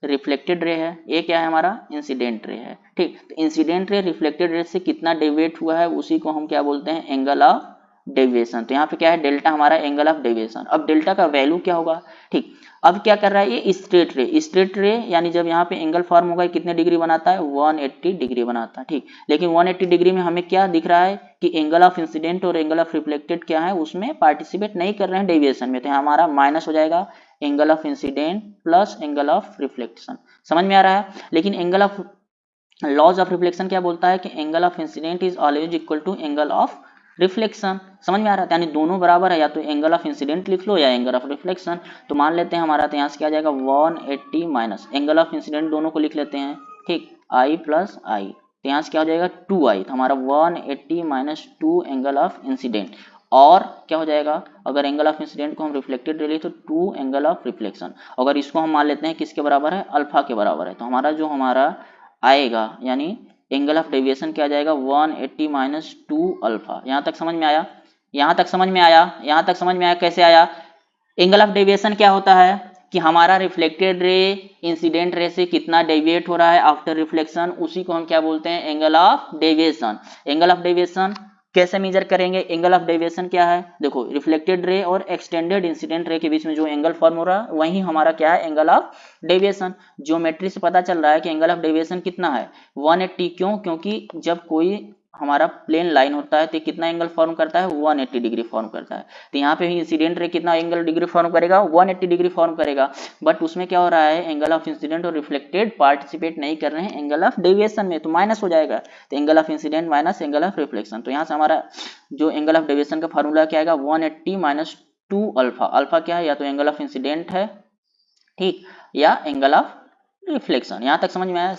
रिफ्लेक्टेड रे है, ये क्या है, हमारा इंसिडेंट रे है, ठीक। तो इंसिडेंट रे रिफ्लेक्टेड रे से कितना डेविएट हुआ है उसी को हम क्या बोलते हैं, एंगल ऑफ डेविएशन। तो यहाँ पे क्या है, डेल्टा हमारा एंगल ऑफ डेविएशन। अब डेल्टा का वैल्यू क्या होगा, ठीक। अब क्या कर रहा है, ये स्ट्रेट रे यानी जब यहाँ पे एंगल फॉर्म होगा कितने डिग्री बनाता है, 180 डिग्री बनाता है, ठीक। लेकिन 180 डिग्री में हमें क्या दिख रहा है कि एंगल ऑफ इंसिडेंट और एंगल ऑफ रिफ्लेक्टेड क्या है, उसमें पार्टिसिपेट नहीं कर रहे हैं डेविएशन में। तो हमारा माइनस हो जाएगा angle of incidence plus angle of reflection. समझ में आ रहा है। लेकिन angle of laws of reflection क्या बोलता है कि angle of incidence is always equal to angle of reflection. समझ में आ रहा है, यानी दोनों बराबर है, या तो एंगल ऑफ इंसिडेंट लिख लो या एंगल ऑफ रिफ्लेक्शन। तो मान लेते हैं हमारा, तो यहाँ से क्या आ जाएगा 180 माइनस एंगल ऑफ इंसिडेंट, दोनों को लिख लेते हैं, ठीक, आई प्लस आई। तो यहाँ से क्या हो जाएगा 2i। तो हमारा 180 माइनस 2 एंगल ऑफ इंसिडेंट, और क्या हो जाएगा, अगर एंगल ऑफ इंसिडेंट को हम रिफ्लेक्टेड ले लिए तो 2 एंगल ऑफ रिफ्लेक्शन। अगर इसको हम मान लेते हैं किसके बराबर है, अल्फा के बराबर है, तो हमारा जो हमारा आएगा यानी एंगल ऑफ डेविएशन क्या आ जाएगा 180 माइनस 2 अल्फा। यहाँ तक समझ में आया, यहाँ तक समझ में आया, यहाँ तक समझ में आया। कैसे आया, एंगल ऑफ डेविएशन क्या होता है कि हमारा रिफ्लेक्टेड रे इंसिडेंट रे से कितना डेविएट हो रहा है आफ्टर रिफ्लेक्शन, उसी को हम क्या बोलते हैं, angle of deviation. Angle of deviation कैसे मेजर करेंगे, एंगल ऑफ डेविएशन क्या है, देखो रिफ्लेक्टेड रे और एक्सटेंडेड इंसिडेंट रे के बीच में जो एंगल फॉर्म हो रहा है वही हमारा क्या है, एंगल ऑफ डेविएशन। ज्योमेट्री से पता चल रहा है कि एंगल ऑफ डेविएशन कितना है 180, क्यों, क्योंकि जब कोई हमारा प्लेन लाइन होता है तो कितना एंगल फॉर्म करता है, 180 डिग्री फॉर्म करता है। तो यहाँ पे भी इंसिडेंट रे कितना एंगल डिग्री फॉर्म करेगा, 180 डिग्री फॉर्म करेगा। बट उसमें क्या हो रहा है, एंगल ऑफ इंसिडेंट और रिफ्लेक्टेड पार्टिसिपेट नहीं कर रहे हैं एंगल ऑफ डेविएशन में, तो माइनस हो जाएगा। तो angle of incident minus angle of reflection, तो यहाँ से हमारा जो एंगल ऑफ डेविएशन का फार्मूला क्या आएगा, 180 माइनस 2 अल्फा। अल्फा क्या है, या तो एंगल ऑफ इंसिडेंट है, ठीक, या एंगल ऑफ रिफ्लेक्शन। यहां तक समझ में आया।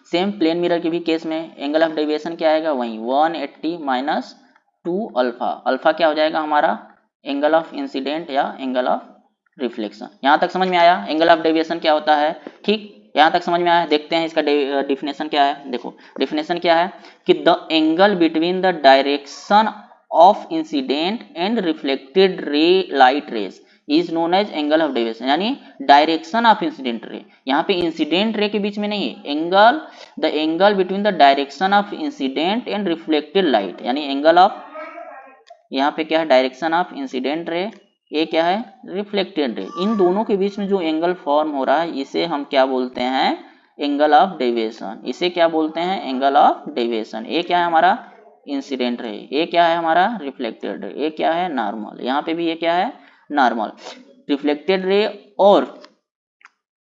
सेम प्लेन मिरर के भी केस में एंगल ऑफ डेविएशन क्या आएगा, वही 180 माइनस 2 अल्फा। अल्फा क्या हो जाएगा हमारा, एंगल ऑफ इंसिडेंट या एंगल ऑफ रिफ्लेक्शन। यहां तक समझ में आया एंगल ऑफ डेविएशन क्या होता है, ठीक, यहां तक समझ में आया। देखते हैं इसका डिफिनेशन क्या है। देखो डिफिनेशन क्या है कि the angle between the direction of incident and reflected ray light rays is known as angle of deviation, यानी डायरेक्शन ऑफ इंसिडेंट रे। यहाँ पे इंसिडेंट रे के बीच में नहीं है, angle, the angle between the direction of incident and reflected light, यानी angle of, यहाँ पे क्या है, डायरेक्शन ऑफ इंसिडेंट रे, ये क्या है, रिफ्लेक्टेड रे। इन दोनों के बीच में जो एंगल फॉर्म हो रहा है इसे हम क्या बोलते हैं, एंगल ऑफ डेविएशन। इसे क्या बोलते हैं, एंगल ऑफ डेविएशन। ये क्या है हमारा इंसिडेंट रे, ये क्या है हमारा रिफ्लेक्टेड रे, ये क्या है नॉर्मल। यहाँ पे भी ये क्या है नॉर्मल। रिफ्लेक्टेड रे और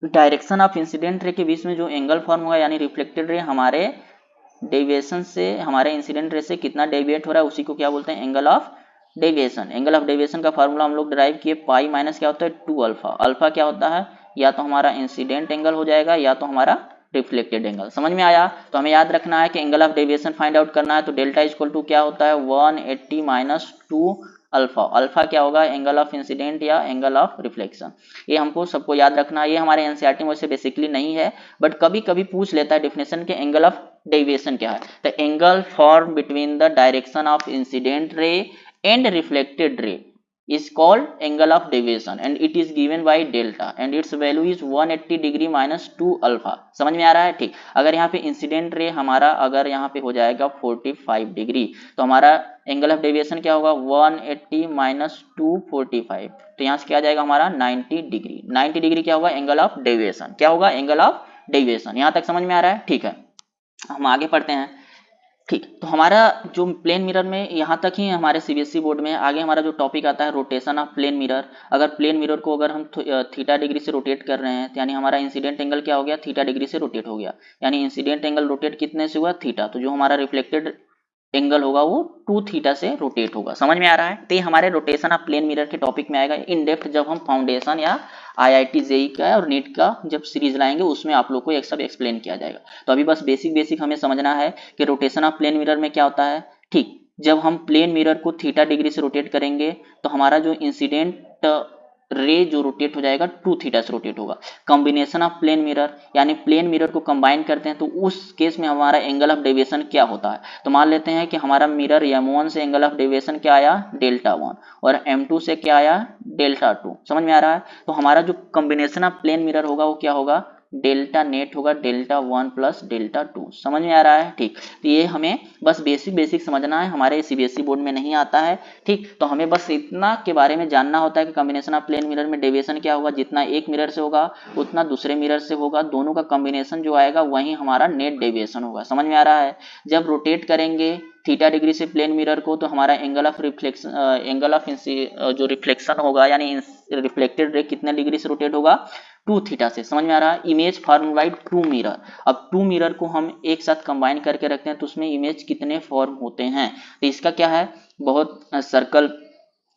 डायरेक्शन ऑफ इंसिडेंट रे के बीच में जो एंगल फॉर्म हुआ, यानी रिफ्लेक्टेड रे हमारे डेविएशन से, हमारे इंसिडेंट रे से कितना डेविएट हो रहा है, उसी को क्या बोलते हैं, angle of deviation. Angle of deviation का फार्मूला हम लोग डिराइव किए, पाई माइनस क्या होता है 2 अल्फा। अल्फा क्या होता है, या तो हमारा इंसिडेंट एंगल हो जाएगा या तो हमारा रिफ्लेक्टेड एंगल। समझ में आया। तो हमें याद रखना है कि angle of deviation find out करना है, तो डेल्टा इक्वल टू क्या होता है 180 माइनस 2 अल्फा। अल्फा क्या होगा, एंगल ऑफ इंसिडेंट या एंगल ऑफ रिफ्लेक्शन। ये हमको सबको याद रखना है। ये हमारे एनसीईआरटी में वैसे बेसिकली नहीं है, बट कभी कभी पूछ लेता है डेफिनेशन के एंगल ऑफ डेविएशन क्या है। The angle form between the direction of incident रे एंड रिफ्लेक्टेड रे is called angle of deviation and it is given by delta and its value is 180 degree minus 2 alpha। समझ में आ रहा है, ठीक। अगर यहाँ पे इंसिडेंट रे हमारा अगर यहाँ पे हो जाएगा 45 डिग्री, तो हमारा एंगल ऑफ डेविएशन क्या होगा 180 माइनस 245, तो यहाँ से क्या आ जाएगा हमारा 90 डिग्री। 90 डिग्री क्या होगा, एंगल ऑफ डेविएशन। क्या होगा, एंगल ऑफ डेविएशन। यहाँ तक समझ में आ रहा है, ठीक है। हम आगे पढ़ते हैं, ठीक। तो हमारा जो प्लेन मिरर में यहाँ तक ही हमारे सीबीएसई बोर्ड में, आगे हमारा जो टॉपिक आता है रोटेशन ऑफ प्लेन मिरर। अगर प्लेन मिरर को अगर हम थीटा डिग्री से रोटेट कर रहे हैं, तो यानी हमारा इंसिडेंट एंगल क्या हो गया, थीटा डिग्री से रोटेट हो गया। यानी इंसिडेंट एंगल रोटेट कितने से हुआ, थीटा। तो जो हमारा रिफ्लेक्टेड एंगल होगा वो 2 थीटा से रोटेट होगा। समझ में आ रहा है। तो ये हमारे रोटेशन ऑफ प्लेन मिरर के टॉपिक में आएगा इन डेप्थ, जब हम फाउंडेशन या आईआईटी जेईई का और नीट का जब सीरीज लाएंगे उसमें आप लोग को एक सब एक्सप्लेन किया जाएगा। तो अभी बस बेसिक हमें समझना है कि रोटेशन ऑफ प्लेन मिरर में क्या होता है, ठीक। जब हम प्लेन मिरर को थीटा डिग्री से रोटेट करेंगे तो हमारा जो इंसिडेंट रे जो रोटेट हो जाएगा 2 थीटा से रोटेट होगा। कॉम्बिनेशन ऑफ प्लेन मिरर, यानी प्लेन मिरर को कंबाइन करते हैं तो उस केस में हमारा एंगल ऑफ डेविएशन क्या होता है। तो मान लेते हैं कि हमारा मिरर M1 से एंगल ऑफ डेविएशन क्या आया, डेल्टा 1, और M2 से क्या आया, डेल्टा 2। समझ में आ रहा है। तो हमारा जो कॉम्बिनेशन ऑफ प्लेन मिरर होगा वो क्या होगा, डेल्टा नेट होगा डेल्टा 1 प्लस डेल्टा 2। समझ में आ रहा है, ठीक। तो ये हमें बस बेसिक समझना है, हमारे सीबीएसई बोर्ड में नहीं आता है, ठीक। तो हमें बस इतना के बारे में जानना होता है कि कॉम्बिनेशन ऑफ प्लेन मिरर में डेविएशन क्या होगा, जितना एक मिरर से होगा उतना दूसरे मिरर से होगा, दोनों का कॉम्बिनेशन जो आएगा वही हमारा नेट डेविएशन होगा। समझ में आ रहा है। जब रोटेट करेंगे थीटा डिग्री से प्लेन मिरर को तो हमारा angle of reflection, angle of जो रिफ्लेक्शन होगा यानी रिफ्लेक्टेड रे कितने डिग्री से रोटेट होगा, 2 थीटा से। समझ में आ रहा है। Image form by 2 mirror. अब 2 मिरर को हम एक साथ कंबाइन करके रखते हैं तो उसमें इमेज कितने फॉर्म होते हैं। तो इसका क्या है, बहुत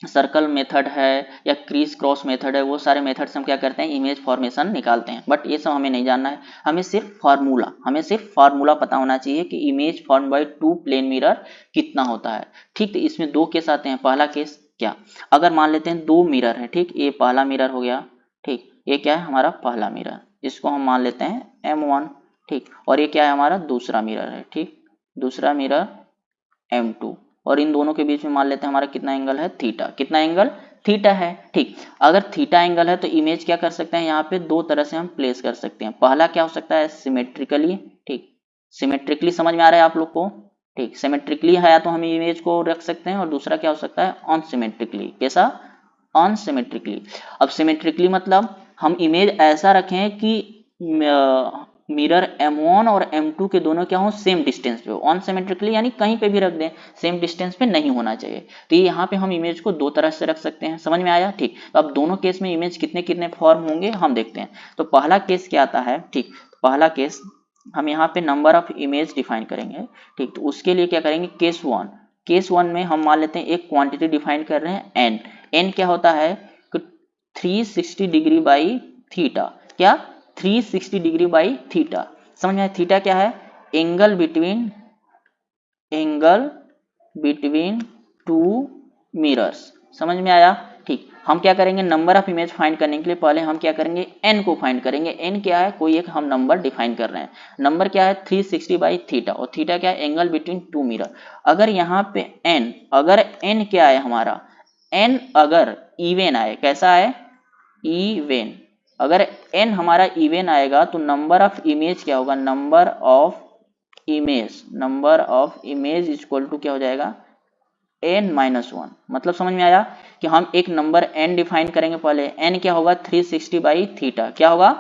सर्कल मेथड है या क्रीज क्रॉस मेथड है, वो सारे मेथड से हम क्या करते हैं, इमेज फॉर्मेशन निकालते हैं। बट ये सब हमें नहीं जानना है, हमें सिर्फ फार्मूला पता होना चाहिए कि image form by 2 plane mirror कितना होता है, ठीक। तो इसमें 2 केस आते हैं। पहला केस क्या, अगर मान लेते हैं 2 मिरर है, ठीक, ये पहला मिरर हो गया, ठीक, ये क्या है हमारा पहला मिरर, इसको हम मान लेते हैं M1, ठीक, और ये क्या है हमारा दूसरा मिरर है, ठीक, दूसरा मिरर M2, और इन दोनों के बीच में मान लेते हैं हमारा कितना एंगल है, थीटा। कितना एंगल, थीटा है। ठीक, अगर थीटा एंगल है तो इमेज क्या कर सकते हैं, यहाँ पे दो तरह से हम प्लेस कर सकते हैं। पहला क्या हो सकता है, सिमेट्रिकली। ठीक, सिमेट्रिकली समझ में आ रहा है आप लोग को। ठीक, सिमेट्रिकली है तो हम इमेज को रख सकते हैं, और दूसरा क्या हो सकता है, अनसिमेट्रिकली। कैसा, अनसिमेट्रिकली। अब सिमेट्रिकली मतलब हम इमेज ऐसा रखें कि मिरर M1 और M2 के दोनों क्या हो, सेम डिस्टेंस पे हो। अनसिमेट्रिकली यानी कहीं पे भी रख दें, सेम डिस्टेंस पे नहीं होना चाहिए। तो ये यहाँ पे हम इमेज को दो तरह से रख सकते हैं। समझ में आया। ठीक, तो अब दोनों केस में इमेज कितने कितने फॉर्म होंगे हम देखते हैं। तो पहला केस क्या आता है, ठीक, पहला केस हम यहाँ पे नंबर ऑफ इमेज डिफाइन करेंगे। ठीक, तो उसके लिए क्या करेंगे, केस वन। केस वन में हम मान लेते हैं एक क्वांटिटी डिफाइन कर रहे हैं एन। एन क्या होता है, 360 डिग्री बाई थीटा। क्या, 360 डिग्री बाई थीटा। समझ में आया। थीटा क्या है, एंगल बिटवीन टू मिरर्स। समझ में आया। ठीक, हम क्या करेंगे, नंबर ऑफ इमेज फाइंड करने के लिए पहले हम क्या करेंगे, एन को फाइंड करेंगे। एन क्या है, कोई एक हम नंबर डिफाइन कर रहे हैं। नंबर क्या है, 360 बाई थीटा, और थीटा क्या है, एंगल बिटवीन टू मिरर। अगर यहाँ पे एन, अगर एन क्या है हमारा, एन अगर इवेन आए, कैसा आए, इवेन। अगर एन हमारा इवेन आएगा तो नंबर ऑफ इमेज क्या होगा, number of image equal to क्या हो जाएगा, n-1। मतलब समझ में आया कि हम एक नंबर n डिफाइन करेंगे। पहले n क्या होगा, 360 बाई थीटा। क्या होगा,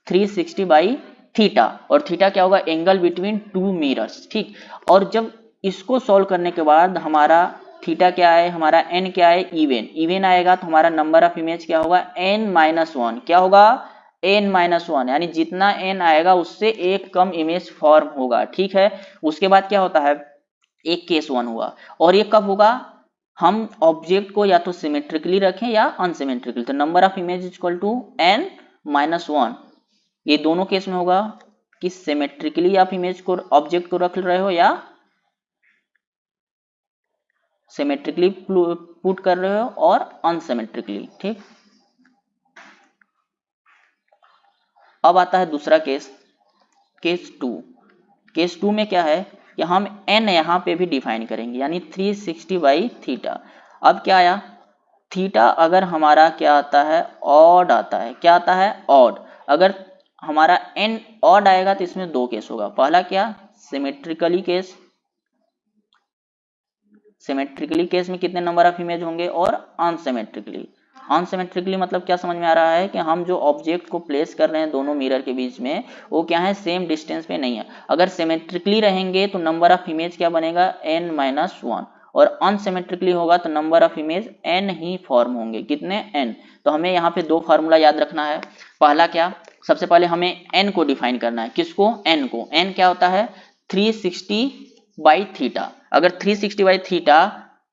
360 बाई थीटा, और थीटा क्या होगा, एंगल बिटवीन टू मिरर्स। ठीक, और जब इसको सॉल्व करने के बाद हमारा थीटा क्या है, हमारा n क्या है, इवेन आएगा, तो हमारा नंबर ऑफ इमेज क्या होगा, n-1। क्या होगा, n-1, यानी जितना n आएगा उससे एक कम इमेज फॉर्म होगा। ठीक है, उसके बाद क्या होता है, एक केस वन हुआ, और ये कब होगा, हम ऑब्जेक्ट को या तो सिमेट्रिकली रखें या अनसिमेट्रिकली। तो number of image equal to n-1, ये दोनों केस में होगा कि सिमेट्रिकली आप इमेज को, ऑब्जेक्ट को रख रहे हो या सिमेट्रिकली पुट कर रहे हो और अनसिमेट्रिकली। ठीक, अब आता है दूसरा case, case two. Case two में क्या है कि हम n यहाँ पे भी डिफाइन करेंगे, यानी 360 बाई थीटा। अब क्या आया, थीटा अगर हमारा क्या आता है, ऑड आता है। क्या आता है, ऑड। अगर हमारा n ऑड आएगा तो इसमें दो केस होगा। पहला क्या, सिमेट्रिकली केस। सिमेट्रिकली केस में कितने नंबर ऑफ इमेज होंगे, और अनसिमेट्रिकली। अनसिमेट्रिकली मतलब क्या, समझ में आ रहा है कि हम जो ऑब्जेक्ट को प्लेस कर रहे हैं दोनों मिरर के बीच में, वो क्या है, सेम डिस्टेंस पे नहीं है। अगर सिमेट्रिकली रहेंगे तो नंबर ऑफ इमेज क्या बनेगा, n-1, और अनसिमेट्रिकली होगा तो number of image n he form होंगे। कितने, n। तो हमें यहाँ पे दो फार्मूला याद रखना है। पहला क्या, सबसे पहले हमें n को डिफाइन करना है। किसको, n को। n क्या होता है, 360 बाई थीटा। अगर 360 बाई थीटा,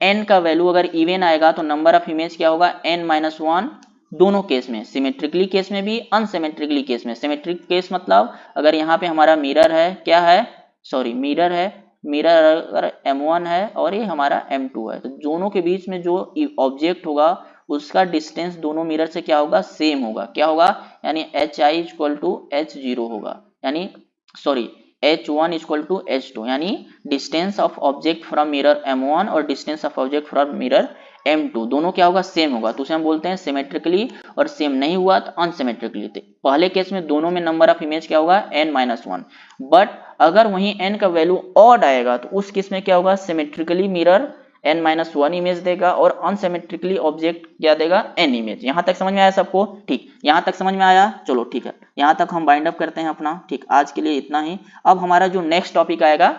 n का वैल्यू अगर इवन आएगा तो नंबर ऑफ इमेज क्या होगा, n-1, दोनों केस में, सिमेट्रिकली केस में भी, अनसिमेट्रिकली केस में। सिमेट्रिक केस मतलब अगर यहाँ पे हमारा मिरर है, क्या है, सॉरी मिरर है, मिरर अगर M1 है और ये हमारा M2 है, तो दोनों के बीच में जो ऑब्जेक्ट होगा उसका डिस्टेंस दोनों मिरर से क्या होगा, सेम होगा। क्या होगा, यानी HI इक्वल टू H0 होगा, यानी sorry H1 equal to H2, यानी distance of object from mirror M1 और distance of object from mirror M2 दोनों क्या होगा, सेम होगा। तो उसे हम बोलते हैं सिमेट्रिकली, और सेम नहीं हुआ तो अनसिमेट्रिकली। पहले केस में दोनों में नंबर ऑफ इमेज क्या होगा, n-1। बट अगर वहीं n का वैल्यू ऑड आएगा तो उस केस में क्या होगा, सिमेट्रिकली मिरर n-1 इमेज देगा और अनसिमेट्रिकली ऑब्जेक्ट क्या देगा, n इमेज। यहां तक समझ में आया सबको। ठीक, यहां तक समझ में आया, चलो ठीक है, यहां तक हम बाइंड अप करते हैं अपना। ठीक, आज के लिए इतना ही। अब हमारा जो नेक्स्ट टॉपिक आएगा,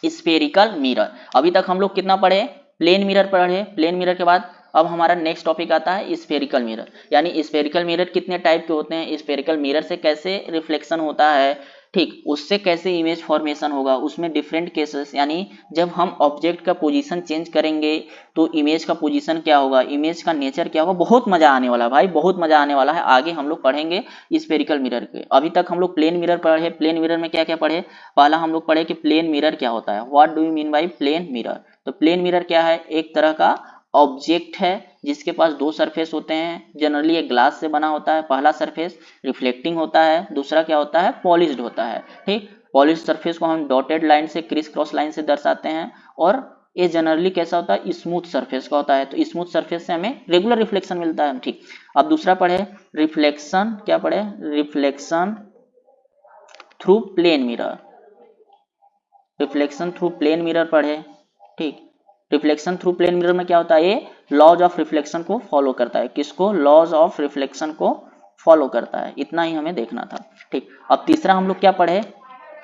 स्फेरिकल मिरर। अभी तक हम लोग कितना पढ़े, प्लेन मिरर पढ़े। प्लेन मिरर के बाद अब हमारा नेक्स्ट टॉपिक आता है स्फेरिकल मिरर। यानी स्फेरिकल मिरर कितने टाइप के होते हैं, स्फेरिकल मिरर से कैसे रिफ्लेक्शन होता है, ठीक, उससे कैसे इमेज फॉर्मेशन होगा, उसमें डिफरेंट केसेस, यानी जब हम ऑब्जेक्ट का पोजीशन चेंज करेंगे तो इमेज का पोजीशन क्या होगा, इमेज का नेचर क्या होगा। बहुत मजा आने वाला है भाई, बहुत मजा आने वाला है। आगे हम लोग पढ़ेंगे स्फेरिकल मिरर के। अभी तक हम लोग प्लेन मिरर पढ़े। प्लेन मिरर में क्या क्या पढ़े, पहला हम लोग पढ़े कि प्लेन मिरर क्या होता है, what do you mean by plane mirror. तो प्लेन मिरर क्या है, एक तरह का ऑब्जेक्ट है जिसके पास दो सरफेस होते हैं। जनरली एक ग्लास से बना होता है। पहला सरफेस रिफ्लेक्टिंग होता है, दूसरा क्या होता है, पॉलिश्ड होता है। ठीक, पॉलिश्ड सरफेस को हम डॉटेड लाइन से, क्रिस क्रॉस लाइन से दर्शाते हैं, और ये जनरली कैसा होता है, स्मूथ सरफेस का होता है, तो स्मूथ सरफेस से हमें रेगुलर रिफ्लेक्शन मिलता है। ठीक, अब दूसरा पढ़े रिफ्लेक्शन, क्या पढ़े, reflection through plane mirror, reflection through plane mirror पढ़े। ठीक, रिफ्लेक्शन थ्रू प्लेन मिरर में क्या होता है, ये लॉज ऑफ रिफ्लेक्शन को फॉलो करता है, किसको, लॉज ऑफ रिफ्लेक्शन को फॉलो करता है, इतना ही हमें देखना था। ठीक, अब तीसरा हम लोग क्या पढ़े,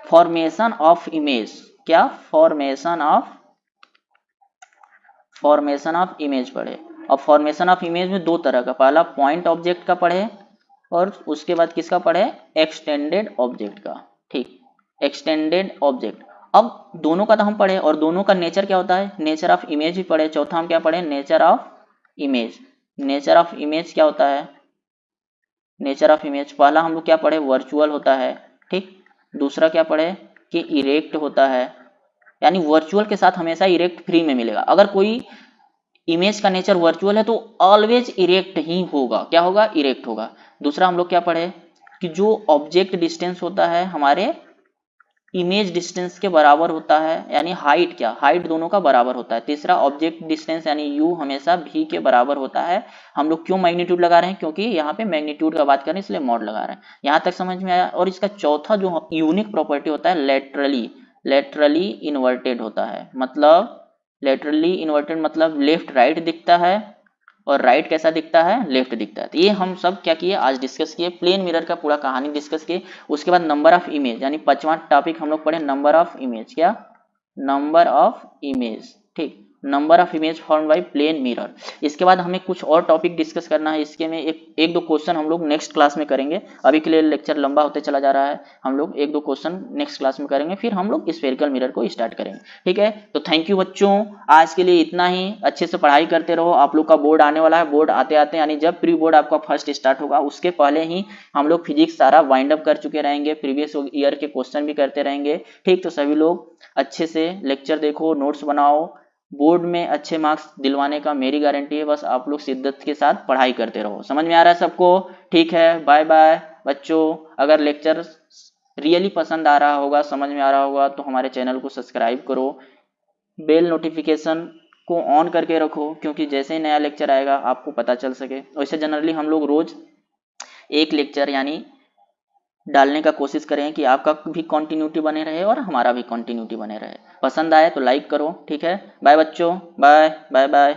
फॉर्मेशन ऑफ इमेज, क्या, फॉर्मेशन ऑफ इमेज पढ़े। अब फॉर्मेशन ऑफ इमेज में दो तरह का, पहला पॉइंट ऑब्जेक्ट का पढ़े और उसके बाद किसका पढ़े, एक्सटेंडेड ऑब्जेक्ट का। ठीक, एक्सटेंडेड ऑब्जेक्ट, अब दोनों का तो हम पढ़े और दोनों का नेचर क्या होता है, नेचर ऑफ इमेज भी पढ़े। चौथा हम क्या पढ़े, nature of image, nature of image क्या होता है, नेचर ऑफ इमेज पहला हम लोग क्या पढ़े, वर्चुअल होता है। ठीक, दूसरा क्या पढ़े कि इरेक्ट होता है, यानी वर्चुअल के साथ हमेशा इरेक्ट फ्री में मिलेगा। अगर कोई इमेज का नेचर वर्चुअल है तो ऑलवेज इरेक्ट ही होगा, क्या होगा, इरेक्ट होगा। दूसरा हम लोग क्या पढ़े कि जो ऑब्जेक्ट डिस्टेंस होता है हमारे इमेज डिस्टेंस के बराबर होता है, यानी हाइट, क्या, हाइट दोनों का बराबर होता है। तीसरा ऑब्जेक्ट डिस्टेंस यानी यू हमेशा भी के बराबर होता है। हम लोग क्यों मैग्नीट्यूड लगा रहे हैं, क्योंकि यहाँ पे मैग्नीट्यूड का बात करें इसलिए मॉड लगा रहे हैं। यहाँ तक समझ में आया। और इसका चौथा जो यूनिक प्रॉपर्टी होता है, लेटरली इन्वर्टेड होता है, मतलब लेटरली इन्वर्टेड मतलब लेफ्ट राइट दिखता है और राइट कैसा दिखता है, लेफ्ट दिखता है। तो ये हम सब क्या किए, आज डिस्कस किए, प्लेन मिरर का पूरा कहानी डिस्कस किए। उसके बाद नंबर ऑफ इमेज, यानी 5वां टॉपिक हम लोग पढ़े नंबर ऑफ इमेज, क्या, नंबर ऑफ इमेज। ठीक, number of image form by plane mirror. इसके बाद हमें कुछ और टॉपिक डिस्कस करना है, इसके में एक दो क्वेश्चन हम लोग नेक्स्ट क्लास में करेंगे। अभी के लिए लेक्चर लंबा होते चला जा रहा है, हम लोग एक दो क्वेश्चन नेक्स्ट क्लास में करेंगे, फिर हम लोग स्फेरिकल मिरर को स्टार्ट करेंगे। ठीक है, तो थैंक यू बच्चों, आज के लिए इतना ही। अच्छे से पढ़ाई करते रहो, आप लोग का बोर्ड आने वाला है, बोर्ड आते आते यानी जब प्री बोर्ड आपका फर्स्ट स्टार्ट होगा उसके पहले ही हम लोग फिजिक्स सारा वाइंड अप कर चुके रहेंगे, प्रीवियस ईयर के क्वेश्चन भी करते रहेंगे। ठीक, तो सभी लोग अच्छे से लेक्चर देखो, नोट्स बनाओ, बोर्ड में अच्छे मार्क्स दिलवाने का मेरी गारंटी है। बस आप लोग शिद्दत के साथ पढ़ाई करते रहो। समझ में आ रहा है सबको? ठीक है, बाय बाय बच्चों। अगर लेक्चर रियली पसंद आ रहा होगा, समझ में आ रहा होगा, तो हमारे चैनल को सब्सक्राइब करो, बेल नोटिफिकेशन को ऑन करके रखो, क्योंकि जैसे ही नया लेक्चर आएगा आपको पता चल सके। वैसे जनरली हम लोग रोज एक लेक्चर यानी डालने का कोशिश करें कि आपका भी कंटिन्यूटी बने रहे और हमारा भी कंटिन्यूटी बने रहे। पसंद आए तो लाइक करो। ठीक है, बाय बच्चों, बाय बाय बाय।